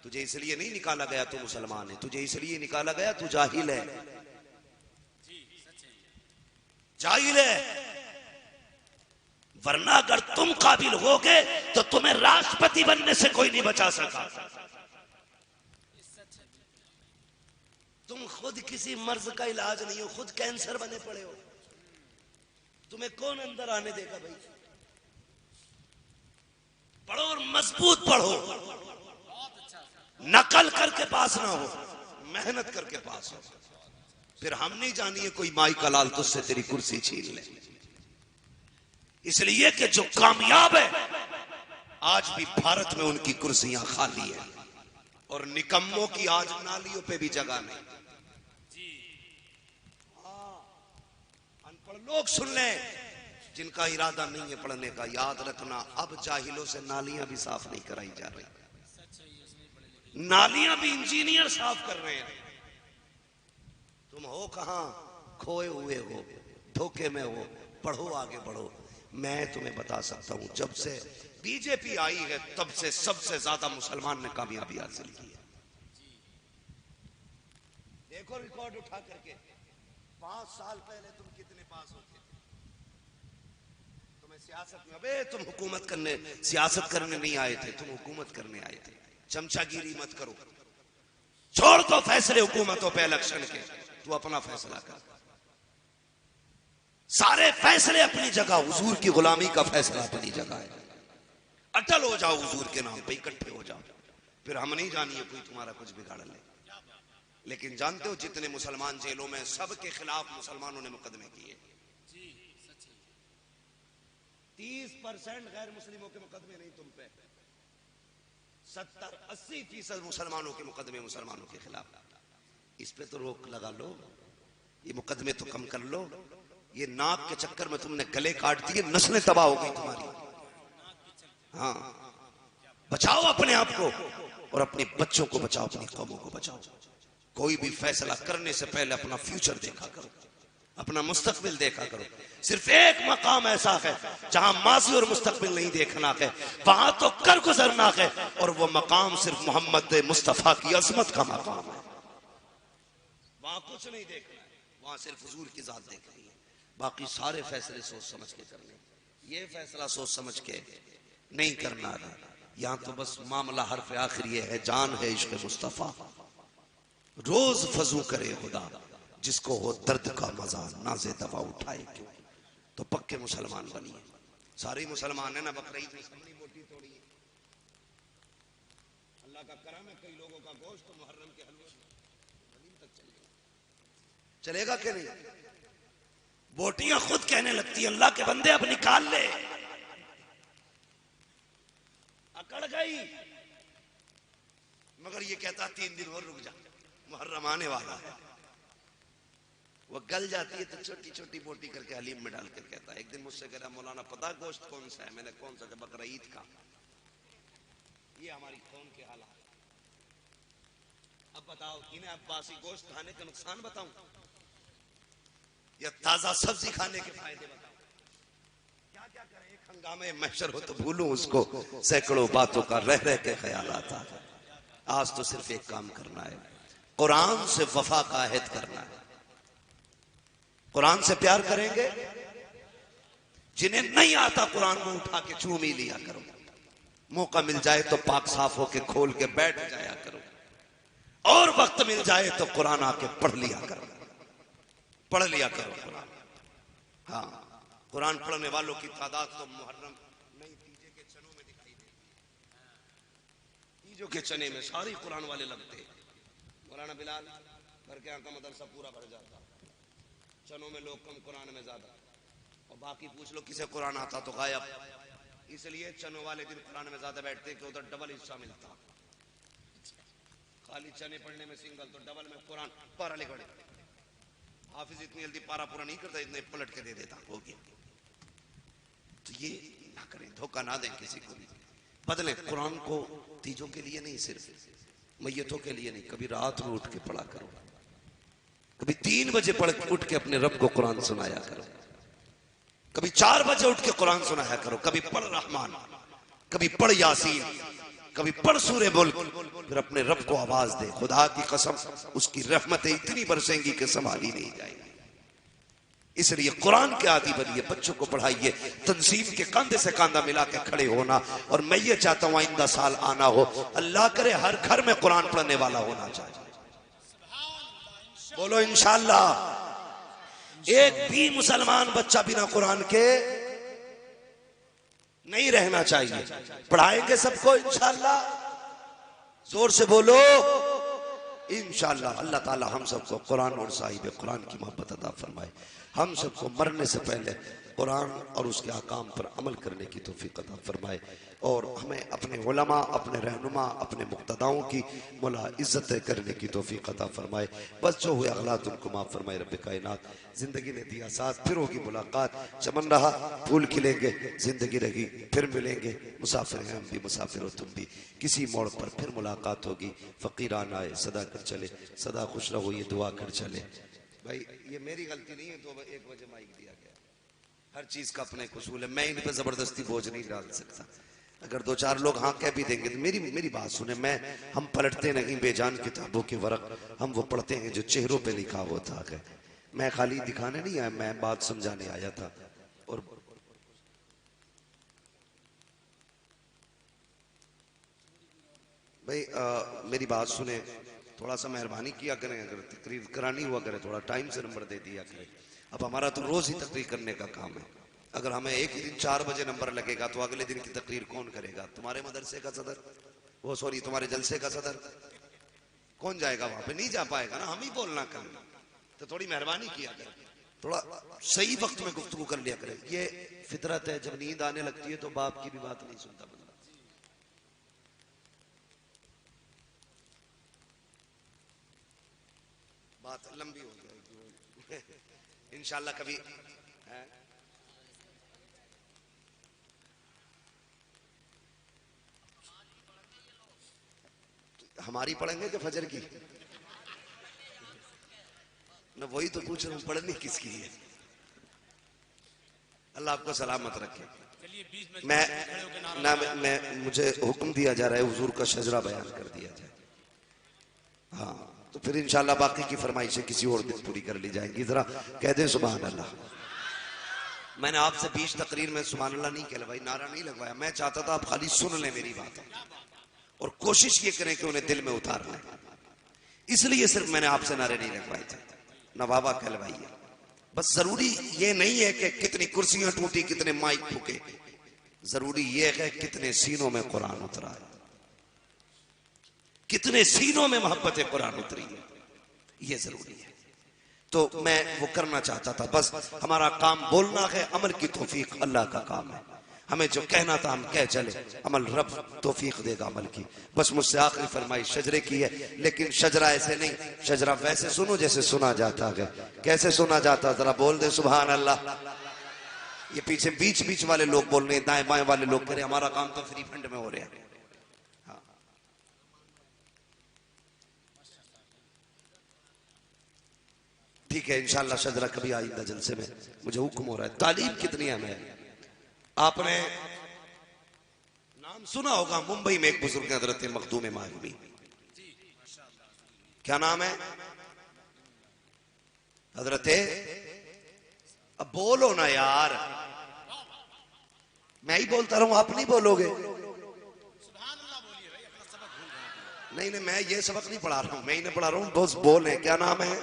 تجھے اس لیے نہیں نکالا گیا تو مسلمان ہے, تجھے اس لیے نکالا گیا تو جاہل ہے. جاہل ہے. ورنہ اگر تم قابل ہوگے تو تمہیں راشٹرپتی بننے سے کوئی نہیں بچا سکا. تم خود کسی مرض کا علاج نہیں ہو, خود کینسر بنے پڑے ہو. تمہیں کون اندر آنے دے گا بھائی؟ پڑھو اور مضبوط پڑھو, نقل کر کے پاس نہ ہو, محنت کر کے پاس ہو. پھر ہم نہیں جانیے کوئی مائی کا لال تجھ سے تیری کرسی چھین لے. اس لیے کہ جو کامیاب ہے آج بھی بھارت میں ان کی کرسیاں خالی ہیں اور نکموں کی آج نالیوں پہ بھی جگہ نہیں. ان پڑھ لوگ سن لیں جن کا ارادہ نہیں ہے پڑھنے کا, یاد رکھنا اب جاہلوں سے نالیاں بھی صاف نہیں کرائی جا رہی. نالیاں بھی انجینئر صاف کر رہے ہیں. تم ہو کہاں؟ کھوئے ہوئے ہو, دھوکے میں ہو. پڑھو, آگے بڑھو. میں تمہیں بتا سکتا ہوں جب سے بی جے پی آئی ہے تب سے سب سے زیادہ مسلمان نے کامیابی حاصل کی ہے. دیکھو ریکارڈ اٹھا کر کے, 5 سال پہلے تم کتنے پاس ہوتے تھے. تمہیں سیاست میں, ابے تم حکومت کرنے, سیاست کرنے نہیں آئے تھے, تم حکومت کرنے آئے تھے. چمچا گیری مت کرو, چھوڑ دو فیصلے حکومتوں پہ الیکشن کے, تو اپنا فیصلہ کر. سارے فیصلے اپنی جگہ, حضور کی غلامی کا فیصلہ اپنی جگہ ہے. اٹل ہو جاؤ حضور کے نام پہ, اکٹھے ہو جاؤ. پھر ہم نہیں جانیے کوئی تمہارا کچھ بگاڑ لے. لیکن جانتے ہو جتنے مسلمان جیلوں میں سب کے خلاف مسلمانوں نے مقدمے کیے. 30% غیر مسلموں کے مقدمے نہیں تم پہ, 70-80% مسلمانوں کے مقدمے مسلمانوں کے خلاف. اس پہ تو روک لگا لو, یہ مقدمے تو کم کر لو. یہ ناک کے چکر میں تم نے گلے کاٹ دیے, نسلیں تباہ ہو گئی تمہاری. ہاں, بچاؤ اپنے آپ کو اور اپنے بچوں کو بچاؤ, اپنی قوموں کو بچاؤ. کوئی بھی فیصلہ کرنے سے پہلے اپنا فیوچر دیکھا کرو. اپنا مستقبل دیکھا کرو. صرف ایک مقام ایسا ہے جہاں ماضی اور مستقبل نہیں دیکھنا ہے, وہاں تو کر گزرنا ہے, اور وہ مقام صرف محمد مصطفیٰ کی عظمت کا مقام ہے. وہاں کچھ نہیں دیکھنا ہے, وہاں صرف حضور کی ذات دیکھنی ہے. باقی سارے فیصلے سوچ سمجھ کے کرنے. یہ فیصلہ سوچ سمجھ کے نہیں کرنا ہے. یہاں تو بس معاملہ حرف آخر یہ ہے, جان ہے عشق مصطفیٰ, روز فضو کرے خدا, جس کو ہو درد کا مزہ ناز دوا اٹھائے کیوں. تو پکے مسلمان بنیے. سارے مسلمان ہیں نا, بقرعید میں سب نے بوٹی توڑی ہے. اللہ کا کرم ہے, کئی لوگوں کا گوشت تو محرم کے حلوے تک چلے گا کہ نہیں. بوٹیاں خود کہنے لگتی ہیں اللہ کے بندے اب نکال لے. اکڑ گئی, مگر یہ کہتا 3 دن اور رک جا, محرم آنے والا ہے. وہ گل جاتی ہے تو چھوٹی چھوٹی بوٹی کر کے حلیم میں ڈال کر کہتا ہے. ایک دن مجھ سے کہہ رہا مولانا پتا گوشت کون سا ہے؟ میں نے کون سا؟ بقرعید کا. یہ ہماری قوم کے حالات. اب بتاؤ انہیں عباسی گوشت کھانے کا نقصان بتاؤں یا تازہ سبزی کھانے کے فائدے بتاؤں؟ کیا کیا کریں؟ ایک ہنگامے محشر ہو تو بھولوں اس کو, سینکڑوں باتوں کا رہ رہ کے خیال آتا ہے. آج تو صرف ایک کام کرنا ہے, قرآن سے وفا کا عہد کرنا ہے. قرآن سے پیار کریں گے. جنہیں نہیں آتا قرآن کو اٹھا کے چوم ہی لیا کرو. موقع مل جائے تو پاک صاف ہو کے کھول کے بیٹھ جایا کرو, اور وقت مل جائے تو قرآن آ کے پڑھ لیا کرو. پڑھ لیا کرو قرآن. ہاں, قرآن پڑھنے والوں کی تعداد تو محرم نہیں تیجے کے چنوں میں دکھائی دے. تیجوں کے چنے میں ساری قرآن والے لگتے. مولانا بلال گھر کے یہاں کا مدرسہ پورا بھر جاتا, چنوں میں لوگ کم, قرآن میں زیادہ. اور باقی پوچھ لو کسے قرآن آتا تو غائب. اس لیے چنوں والے دن قرآن میں زیادہ بیٹھتے کہ ادھر ڈبل حصہ ملتا. خالی چنے پڑھنے میں سنگل, تو ڈبل میں قرآن پارا لکھ پڑے. حافظ اتنی جلدی پارا پورا نہیں کرتا, اتنے پلٹ کے دے دیتا. ہو گیا. تو یہ نہ کریں, دھوکہ نہ دیں کسی کو بھی. بدلیں قرآن کو تیجوں کے لیے نہیں, صرف میتوں کے لیے نہیں. کبھی رات میں اٹھ کے پڑھا کرو, کبھی 3 بجے اٹھ کے اپنے رب کو قرآن سنایا کرو, کبھی 4 بجے اٹھ کے قرآن سنایا کرو. کبھی پڑھ رحمان, کبھی پڑھ یاسین, کبھی پڑھ سورہ ملک. پھر اپنے رب کو آواز دے. خدا کی قسم اس کی رحمتیں اتنی برسیں گی کہ سنبھالی نہیں جائیں گی. اس لیے قرآن کے عادی بنیے, بچوں کو پڑھائیے. تنظیم کے کاندھے سے کاندھا ملا کے کھڑے ہونا. اور میں یہ چاہتا ہوں آئندہ سال آنا ہو, اللہ کرے ہر گھر میں قرآن پڑھنے والا ہونا چاہیے. بولو انشاءاللہ. ایک بھی مسلمان بچہ بنا قرآن کے نہیں رہنا چاہیے. پڑھائیں گے سب کو انشاءاللہ. زور سے بولو انشاءاللہ. اللہ تعالی ہم سب کو قرآن اور صاحب قرآن کی محبت عطا فرمائے. ہم سب کو مرنے سے پہلے قرآن اور اس کے احکام پر عمل کرنے کی توفیق عطا فرمائے. اور ہمیں اپنے علماء, اپنے رہنما, اپنے مقتداؤں کی مولا عزت کرنے کی توفیق عطا فرمائے. بس جو ہوئے اغلاط ان کو معاف فرمائے رب کائنات. زندگی نے دیا ساتھ, پھر ہوگی ملاقات. چمن رہا پھول کھلیں گے, زندگی رہی پھر ملیں گے. مسافر ہیں ہم بھی, مسافر ہو تم بھی, کسی موڑ پر پھر ملاقات ہوگی. فقیران آئے صدا کر چلے, صدا خوش رہو یہ دعا کر چلے. بھائی یہ میری غلطی نہیں ہے, 1 بجے مائک دیا گیا. ہر چیز کا اپنے قصول ہے, میں ان پہ زبردستی بوجھ نہیں ڈال سکتا. اگر 2-4 لوگ ہاں کہہ بھی دیں گے تو میری بات سنیں. ہم پلٹتے نہیں بے جان کتابوں کے ورق, ہم وہ پڑھتے ہیں جو چہروں پہ لکھا ہوتا ہے. میں خالی دکھانے نہیں آیا, میں بات سمجھانے آیا تھا. اور بھائی میری بات سنیں, تھوڑا سا مہربانی کیا کریں. اگر تقریر کرانی ہوا کرے تھوڑا ٹائم سے نمبر دے دیا کریں. اب ہمارا تو روز ہی تقریر کرنے کا کام ہے. اگر ہمیں ایک ہی دن 4 بجے نمبر لگے گا تو اگلے دن کی تقریر کون کرے گا؟ تمہارے مدرسے کا صدر, وہ سوری تمہارے جلسے کا صدر. کون جائے گا وہاں پہ؟ نہیں جا پائے گا نا. ہم ہی بولنا کرنا. تو تھوڑی مہربانی کیا کریں, تھوڑا صحیح وقت میں گفتگو کر لیا کریں. یہ فطرت ہے, جب نیند آنے لگتی ہے تو باپ کی بھی بات نہیں سنتا بندہ. بات لمبی ہو جائے گی انشاءاللہ کبھی. ہماری پڑھیں گے کہ فجر کی؟ وہی تو پوچھ رہا ہوں پڑھنی کس کی ہے؟ اللہ آپ کو سلامت رکھے. میں مجھے حکم دیا جا رہا ہے حضور کا شجرہ بیان کر دیا جائے. ہاں تو پھر انشاءاللہ باقی کی فرمائشیں کسی اور دن پوری کر لی جائیں گی. ذرا کہہ دیں سبحان اللہ. میں نے آپ سے 20 تقریر میں سبحان اللہ نہیں کہلوائی، نعرہ نہیں لگوایا. میں چاہتا تھا آپ خالی سن لیں میری بات اور کوشش یہ کریں کہ انہیں دل میں اتار لیں. اس لیے صرف میں نے آپ سے نعرے نہیں لگوائے تھے، نوابہ کہلوائی ہے. بس ضروری یہ نہیں ہے کہ کتنی کرسیاں ٹوٹی کتنے مائک پھوکے، ضروری یہ ہے کتنے سینوں میں قرآن اترا ہے، کتنے سینوں میں محبت قرآن اتری ہے، یہ ضروری ہے. تو میں وہ کرنا چاہتا تھا. بس ہمارا کام بولنا ہے، عمل کی توفیق اللہ کا کام ہے. ہمیں جو کہنا تھا ہم کہہ چلے، عمل رب توفیق دے گا عمل کی. بس مجھ سے آخری فرمائش شجرے کی ہے، لیکن شجرہ ایسے نہیں، شجرہ ویسے سنو جیسے سنا جاتا ہے. کیسے سنا جاتا؟ ذرا بول دے سبحان اللہ. یہ پیچھے بیچ بیچ والے لوگ بول رہے ہیں، دائیں بائیں والے لوگ کہہ رہے ہیں ہمارا کام تو فری فنڈ میں ہو رہا ہے. ٹھیک ہے انشاءاللہ شجرہ کبھی آئندہ جلسے میں. مجھے حکم ہو رہا ہے. تعلیم کتنی ہے میں آپ نے نام سنا ہوگا، ممبئی میں ایک بزرگ حضرت مخدوم ماہمی. کیا نام ہے حضرت؟ اب بولو نا یار، میں ہی بولتا رہا ہوں آپ نہیں بولو گے. نہیں میں یہ سبق نہیں پڑھا رہا ہوں، میں ہی نہیں پڑھا رہا ہوں، دوست بولیں. کیا نام ہے؟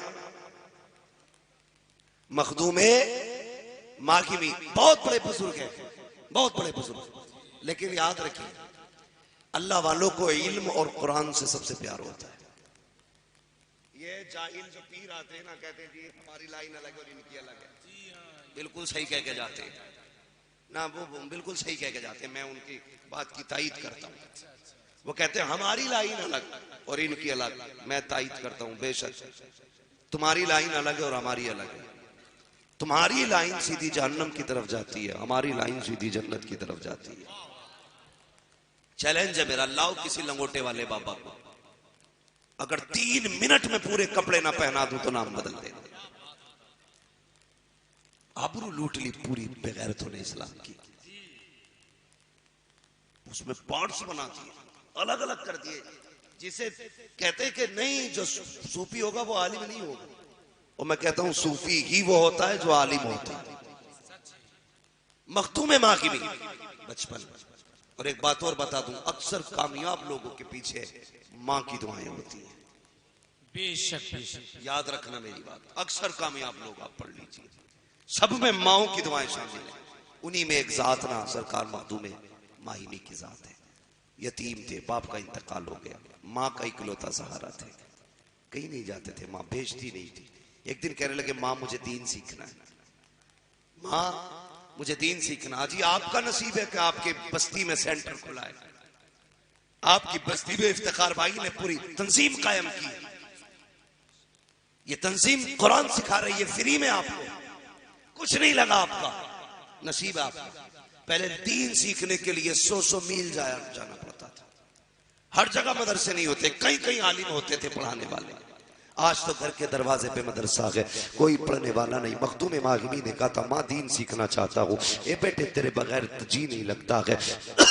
مخدوم ماہمی. بہت بڑے بزرگ ہیں، بہت بڑے بزرگ. لیکن یاد رکھیے اللہ والوں کو علم اور قرآن سے سب سے پیار ہوتا ہے. یہ جاہل جو پیر آتے ہیں نا، کہتے ہیں جی ہماری لائن الگ ہے اور ان کی الگ ہے. بالکل صحیح کہہ کے جاتے ہیں نا، وہ بالکل صحیح کہہ کے جاتے ہیں. میں ان کی بات کی تائید کرتا ہوں. وہ کہتے ہیں ہماری لائن الگ اور ان کی الگ. میں تائید کرتا ہوں بے شک تمہاری لائن الگ ہے اور ہماری الگ ہے. تمہاری لائن سیدھی جہنم کی طرف جاتی ہے، ہماری لائن سیدھی جنت کی طرف جاتی ہے. چیلنج ہے میرا، لاؤ کسی لنگوٹے والے بابا کو، اگر 3 منٹ میں پورے کپڑے نہ پہنا دوں تو نام بدل دے. آبرو لوٹ لی پوری بغیرتوں نے اسلام کی. اس میں پارٹس بنا دیے، الگ الگ کر دیے. جسے کہتے کہ نہیں جو صوفی ہوگا وہ عالم نہیں ہوگا، اور میں کہتا ہوں صوفی ہی وہ ہوتا ہے جو عالم ہوتا ہے. مخدوم ماہمی بچپن. اور ایک بات اور بتا دوں، اکثر کامیاب لوگوں کے پیچھے ماں کی دعائیں ہوتی ہیں. بے شک بے شک. یاد رکھنا میری بات، اکثر کامیاب لوگ آپ پڑھ لیجئے سب میں ماں کی دعائیں شامل ہیں. انہی میں ایک ذات نا سرکار مخدوم ماہمی کی ذات ہے. یتیم تھے، باپ کا انتقال ہو گیا، ماں کا اکلوتا سہارا تھے، کہیں نہیں جاتے تھے، ماں بھیجتی نہیں تھی. ایک دن کہنے لگے ماں مجھے دین سیکھنا ہے، ماں مجھے دین سیکھنا. جی آپ کا نصیب ہے کہ آپ کے بستی میں سینٹر کھلا ہے، آپ کی بستی میں افتخار بھائی نے پوری تنظیم قائم کی. یہ تنظیم قرآن سکھا رہی ہے فری میں، آپ کو کچھ نہیں لگا، آپ کا نصیب ہے. آپ کا پہلے دین سیکھنے کے لیے 100 میل جانا پڑتا تھا. ہر جگہ مدرسے نہیں ہوتے، کئی کئی عالم ہوتے تھے پڑھانے والے. آج تو گھر کے دروازے پہ مدرسہ ہے، کوئی پڑھنے والا نہیں. مخدوم ماہمی نے کہا تھا ماں دین سیکھنا چاہتا ہوں. اے بیٹے تیرے بغیر جی نہیں لگتا ہے،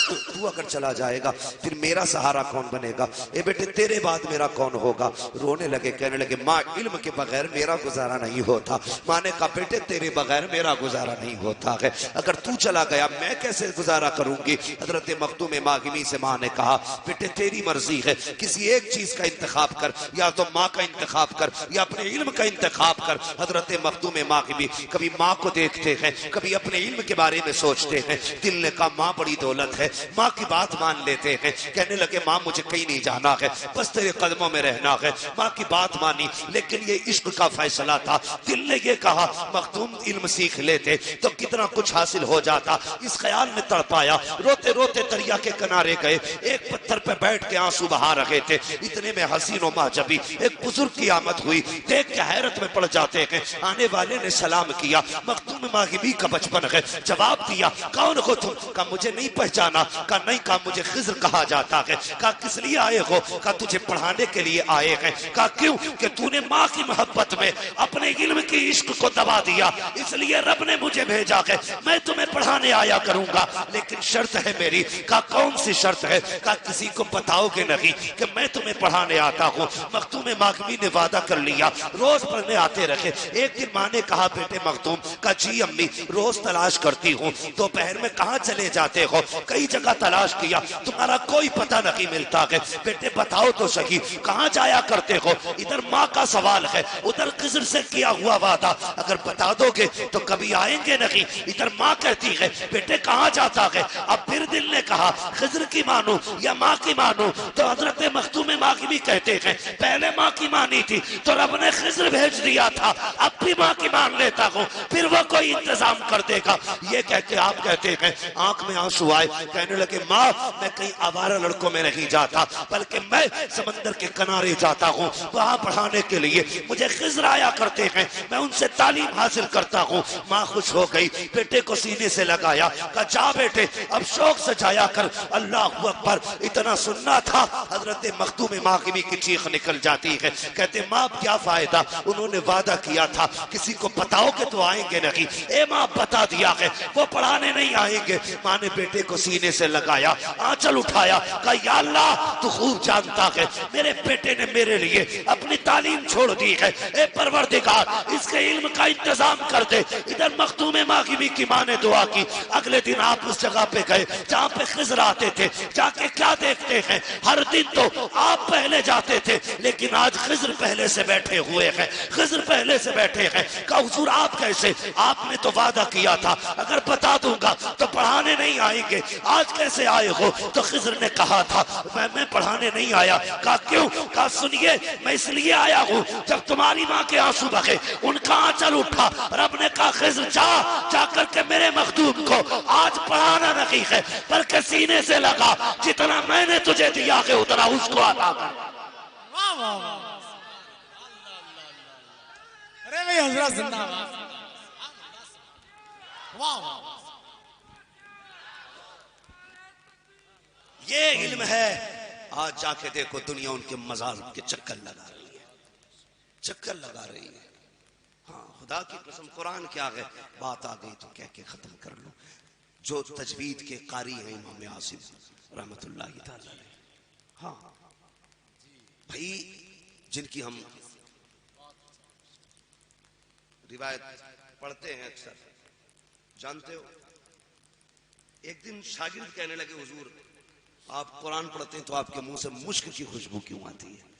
تو اگر چلا جائے گا پھر میرا سہارا کون بنے گا؟ اے بیٹے تیرے بعد میرا کون ہوگا؟ رونے لگے، کہنے لگے ماں علم کے بغیر میرا گزارا نہیں ہوتا. ماں نے کہا بیٹے تیرے بغیر میرا گزارا نہیں ہوتا ہے، اگر تو چلا گیا میں کیسے گزارا کروں گی؟ حضرت مخدوم ماہمی سے ماں نے کہا بیٹے تیری مرضی ہے، کسی ایک چیز کا انتخاب کر، یا تو ماں کا انتخاب کر یا اپنے علم کا انتخاب کر. حضرت مخدوم ماہمی کبھی ماں کو دیکھتے ہیں، کبھی اپنے علم کے بارے میں سوچتے ہیں. دل نے کہا ماں بڑی دولت ہے، ماں کی بات مان لیتے ہیں. کہنے لگے ماں مجھے کہیں نہیں جانا ہے، بس تیرے قدموں میں رہنا ہے. ماں کی بات مانی، لیکن یہ عشق کا فیصلہ تھا. دل نے یہ کہا مخدوم علم سیکھ لیتے تو کتنا کچھ حاصل ہو جاتا. اس خیال میں تڑپایا، روتے روتے دریا کے کنارے گئے. ایک پتھر پہ بیٹھ کے آنسو بہا رہے تھے. اتنے میں حسین و معجبی ایک بزرگ کی کی آمد ہوئی، دیکھ کے حیرت میں پڑ جاتے ہیں۔ آنے والے نے سلام کیا، مخدوم ماغبی کا بچپن ہے، جواب دیا کون ہو تم؟ کہا مجھے نہیں پہچانا؟ کہا نہیں، کہا مجھے خضر کہا جاتا ہے۔ کہا کس لیے آئے ہو؟ کہا تجھے پڑھانے کے لیے آئے ہیں۔ کہا کیوں؟ کہ تو نے ماں کی محبت میں اپنے علم کی عشق کو دبا دیا، اس لیے رب نے مجھے بھیجا ہے، میں تمہیں پڑھانے آیا کروں گا، لیکن شرط ہے میری۔ کہا کون سی شرط ہے؟ کہا کسی کو بتاؤ گے نہیں کہ میں تمہیں پڑھانے آتا ہوں۔ مخدوم ماغبی نے وعدہ کر لیا، روز پڑھنے آتے رہے۔ ایک دن ماں نے کہا بیٹے مخدوم، کہا جی امی روز تلاش کرتی ہوں، دوپہر میں کہاں چلے جاتے ہو؟ کئی جگہ تلاش کیا، تمہارا کوئی پتہ نہیں ملتا ہے، بیٹے بتاؤ تو صحیح کہاں جایا کرتے ہو؟ ادھر ماں کا سوال ہے، ادھر خضر سے کیا ہوا وعدہ، اگر بتا دو گے تو کبھی آئیں گے نہیں۔ ادھر ماں کہتی ہے بیٹے کہاں جاتا ہے؟ اب پھر دل نے کہا خضر کی مانو یا ماں کی مانو؟ تو حضرت مخدوم ماغبی کہتے ہیں پہلے ماں کی مانی تھی تو رب نے خضر بھیج دیا تھا، اب بھی ماں کی مان لیتا ہوں، پھر وہ کوئی انتظام کر دے گا۔ یہ کہہ کے آپ کہتے ہیں آنکھ میں آنسو آئے، کہنے لگے ماں میں کہیں آوارہ لڑکوں میں نہیں جاتا، بلکہ میں سمندر کے کنارے جاتا ہوں وہاں پڑھانے کے لیے، مجھے خضر آیا کرتے ہیں، میں ان سے تعلیم حاصل کرتا ہوں۔ ماں خوش ہو گئی، بیٹے کو سینے سے لگایا، کہا جا بیٹے اب شوق سے جایا کر، اللہ اکبر۔ اتنا سننا تھا حضرت مخدوم ماغبی کی چیخ نکل جاتی ہے، کہتے ماں کیا فائدہ، انہوں نے وعدہ کیا تھا کسی کو بتاؤ کہ تو آئیں گے نہیں، اے ماں بتا دیا ہے وہ پڑھانے نہیں آئیں گے۔ ماں نے بیٹے کو سینے سے لگایا، آنچل اٹھایا، کہا یا اللہ تو خوب جانتا ہے میرے بیٹے نے میرے لیے اپنی تعلیم چھوڑ دی ہے، اے پروردگار اس کے علم کا انتظام کر دے۔ ادھر مخدوم ماغبی کی ماں نے دعا کی۔ اگلے دن آپ اس جگہ پہ گئے جہاں پہ خضر آتے تھے، جا کے کیا دیکھتے ہیں؟ ہر دن تو آپ پہلے جاتے تھے لیکن آج خضر پہلے سے بیٹھے ہوئے ہیں، خضر پہلے سے بیٹھے ہیں۔ کہا حضور آپ کیسے؟ آپ نے تو وعدہ کیا تھا اگر بتا دوں گا تو پڑھانے نہیں آئیں گے، آج کیسے آئے ہو؟ تو خضر نے کہا تھا میں پڑھانے نہیں آیا۔ کہا کیوں؟ کہا سنیے میں اس لیے آیا ہوں جب تمہاری ماں کے آنسو بہے ان کا آنچل اٹھا، رب نے کہا خضر جا کر کے میرے مخدوم کو آج پڑھانا نہیں ہے بلکہ سینے سے لگا، جتنا میں نے تجھے دیا ہے اتنا اس کو عطا کر۔ واہ واہ واہ، ارے بھئی حضرت زندہ باد، واہ واہ۔ یہ علم ہے، آج جا کے دیکھو دنیا ان کے مزار کے چکر لگا رہی ہے، چکر لگا رہی ہے۔ ہاں خدا کی قسم قرآن کیا ہے، بات آ گئی تو کہہ کے ختم کر لوں۔ جو تجوید کے قاری ہیں امام عاصم رحمت اللہ تعالی علیہ، ہاں بھائی جن کی ہم روایت پڑھتے ہیں اکثر، جانتے ہو ایک دن شاگرد کہنے لگے حضور آپ قرآن پڑھتے ہیں تو آپ کے منہ سے مشک کی خوشبو کیوں آتی ہے؟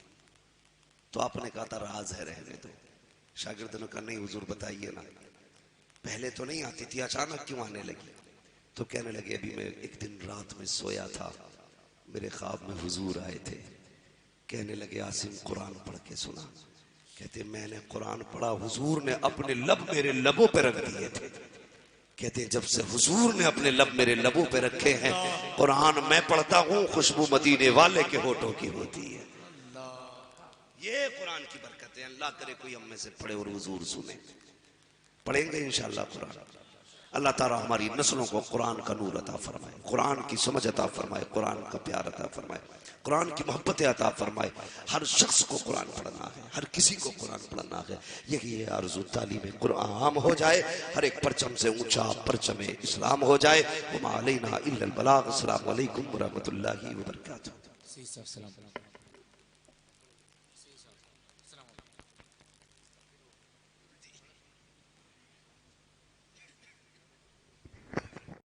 تو آپ نے کہا تھا راز ہے رہنے دو۔ شاگرد نے کہا نہیں حضور بتائیے نا، پہلے تو نہیں آتی تھی اچانک کیوں آنے لگی؟ تو کہنے لگے ابھی میں ایک دن رات میں سویا تھا، میرے خواب میں حضور آئے تھے، کہنے لگے عاصم قرآن پڑھ کے سنا۔ کہتے میں نے قرآن پڑھا، حضور نے اپنے لب میرے لبوں پہ رکھ دیے تھے۔ کہتے جب سے حضور نے اپنے لب میرے لبوں پہ رکھے ہیں، قرآن میں پڑھتا ہوں خوشبو مدینے والے کے ہونٹوں کی ہوتی ہے۔ یہ قرآن کی برکت ہے، اللہ کرے کوئی ہم میں سے پڑھے اور حضور سنے۔ پڑھیں گے انشاءاللہ قرآن۔ اللہ تعالیٰ ہماری نسلوں کو قرآن کا نور عطا فرمائے، قرآن کی سمجھ عطا فرمائے، قرآن کا پیار عطا فرمائے، قرآن کی محبت عطا فرمائے۔ ہر شخص کو قرآن پڑھنا ہے، ہر کسی کو قرآن پڑھنا ہے، یہی ہے آرزو۔ تعلیم قرآن عام ہو جائے، ہر ایک پرچم سے اونچا پرچم اسلام ہو جائے۔ وما علینا الا البلاغ۔ السلام علیکم ورحمۃ اللہ وبرکاتہ۔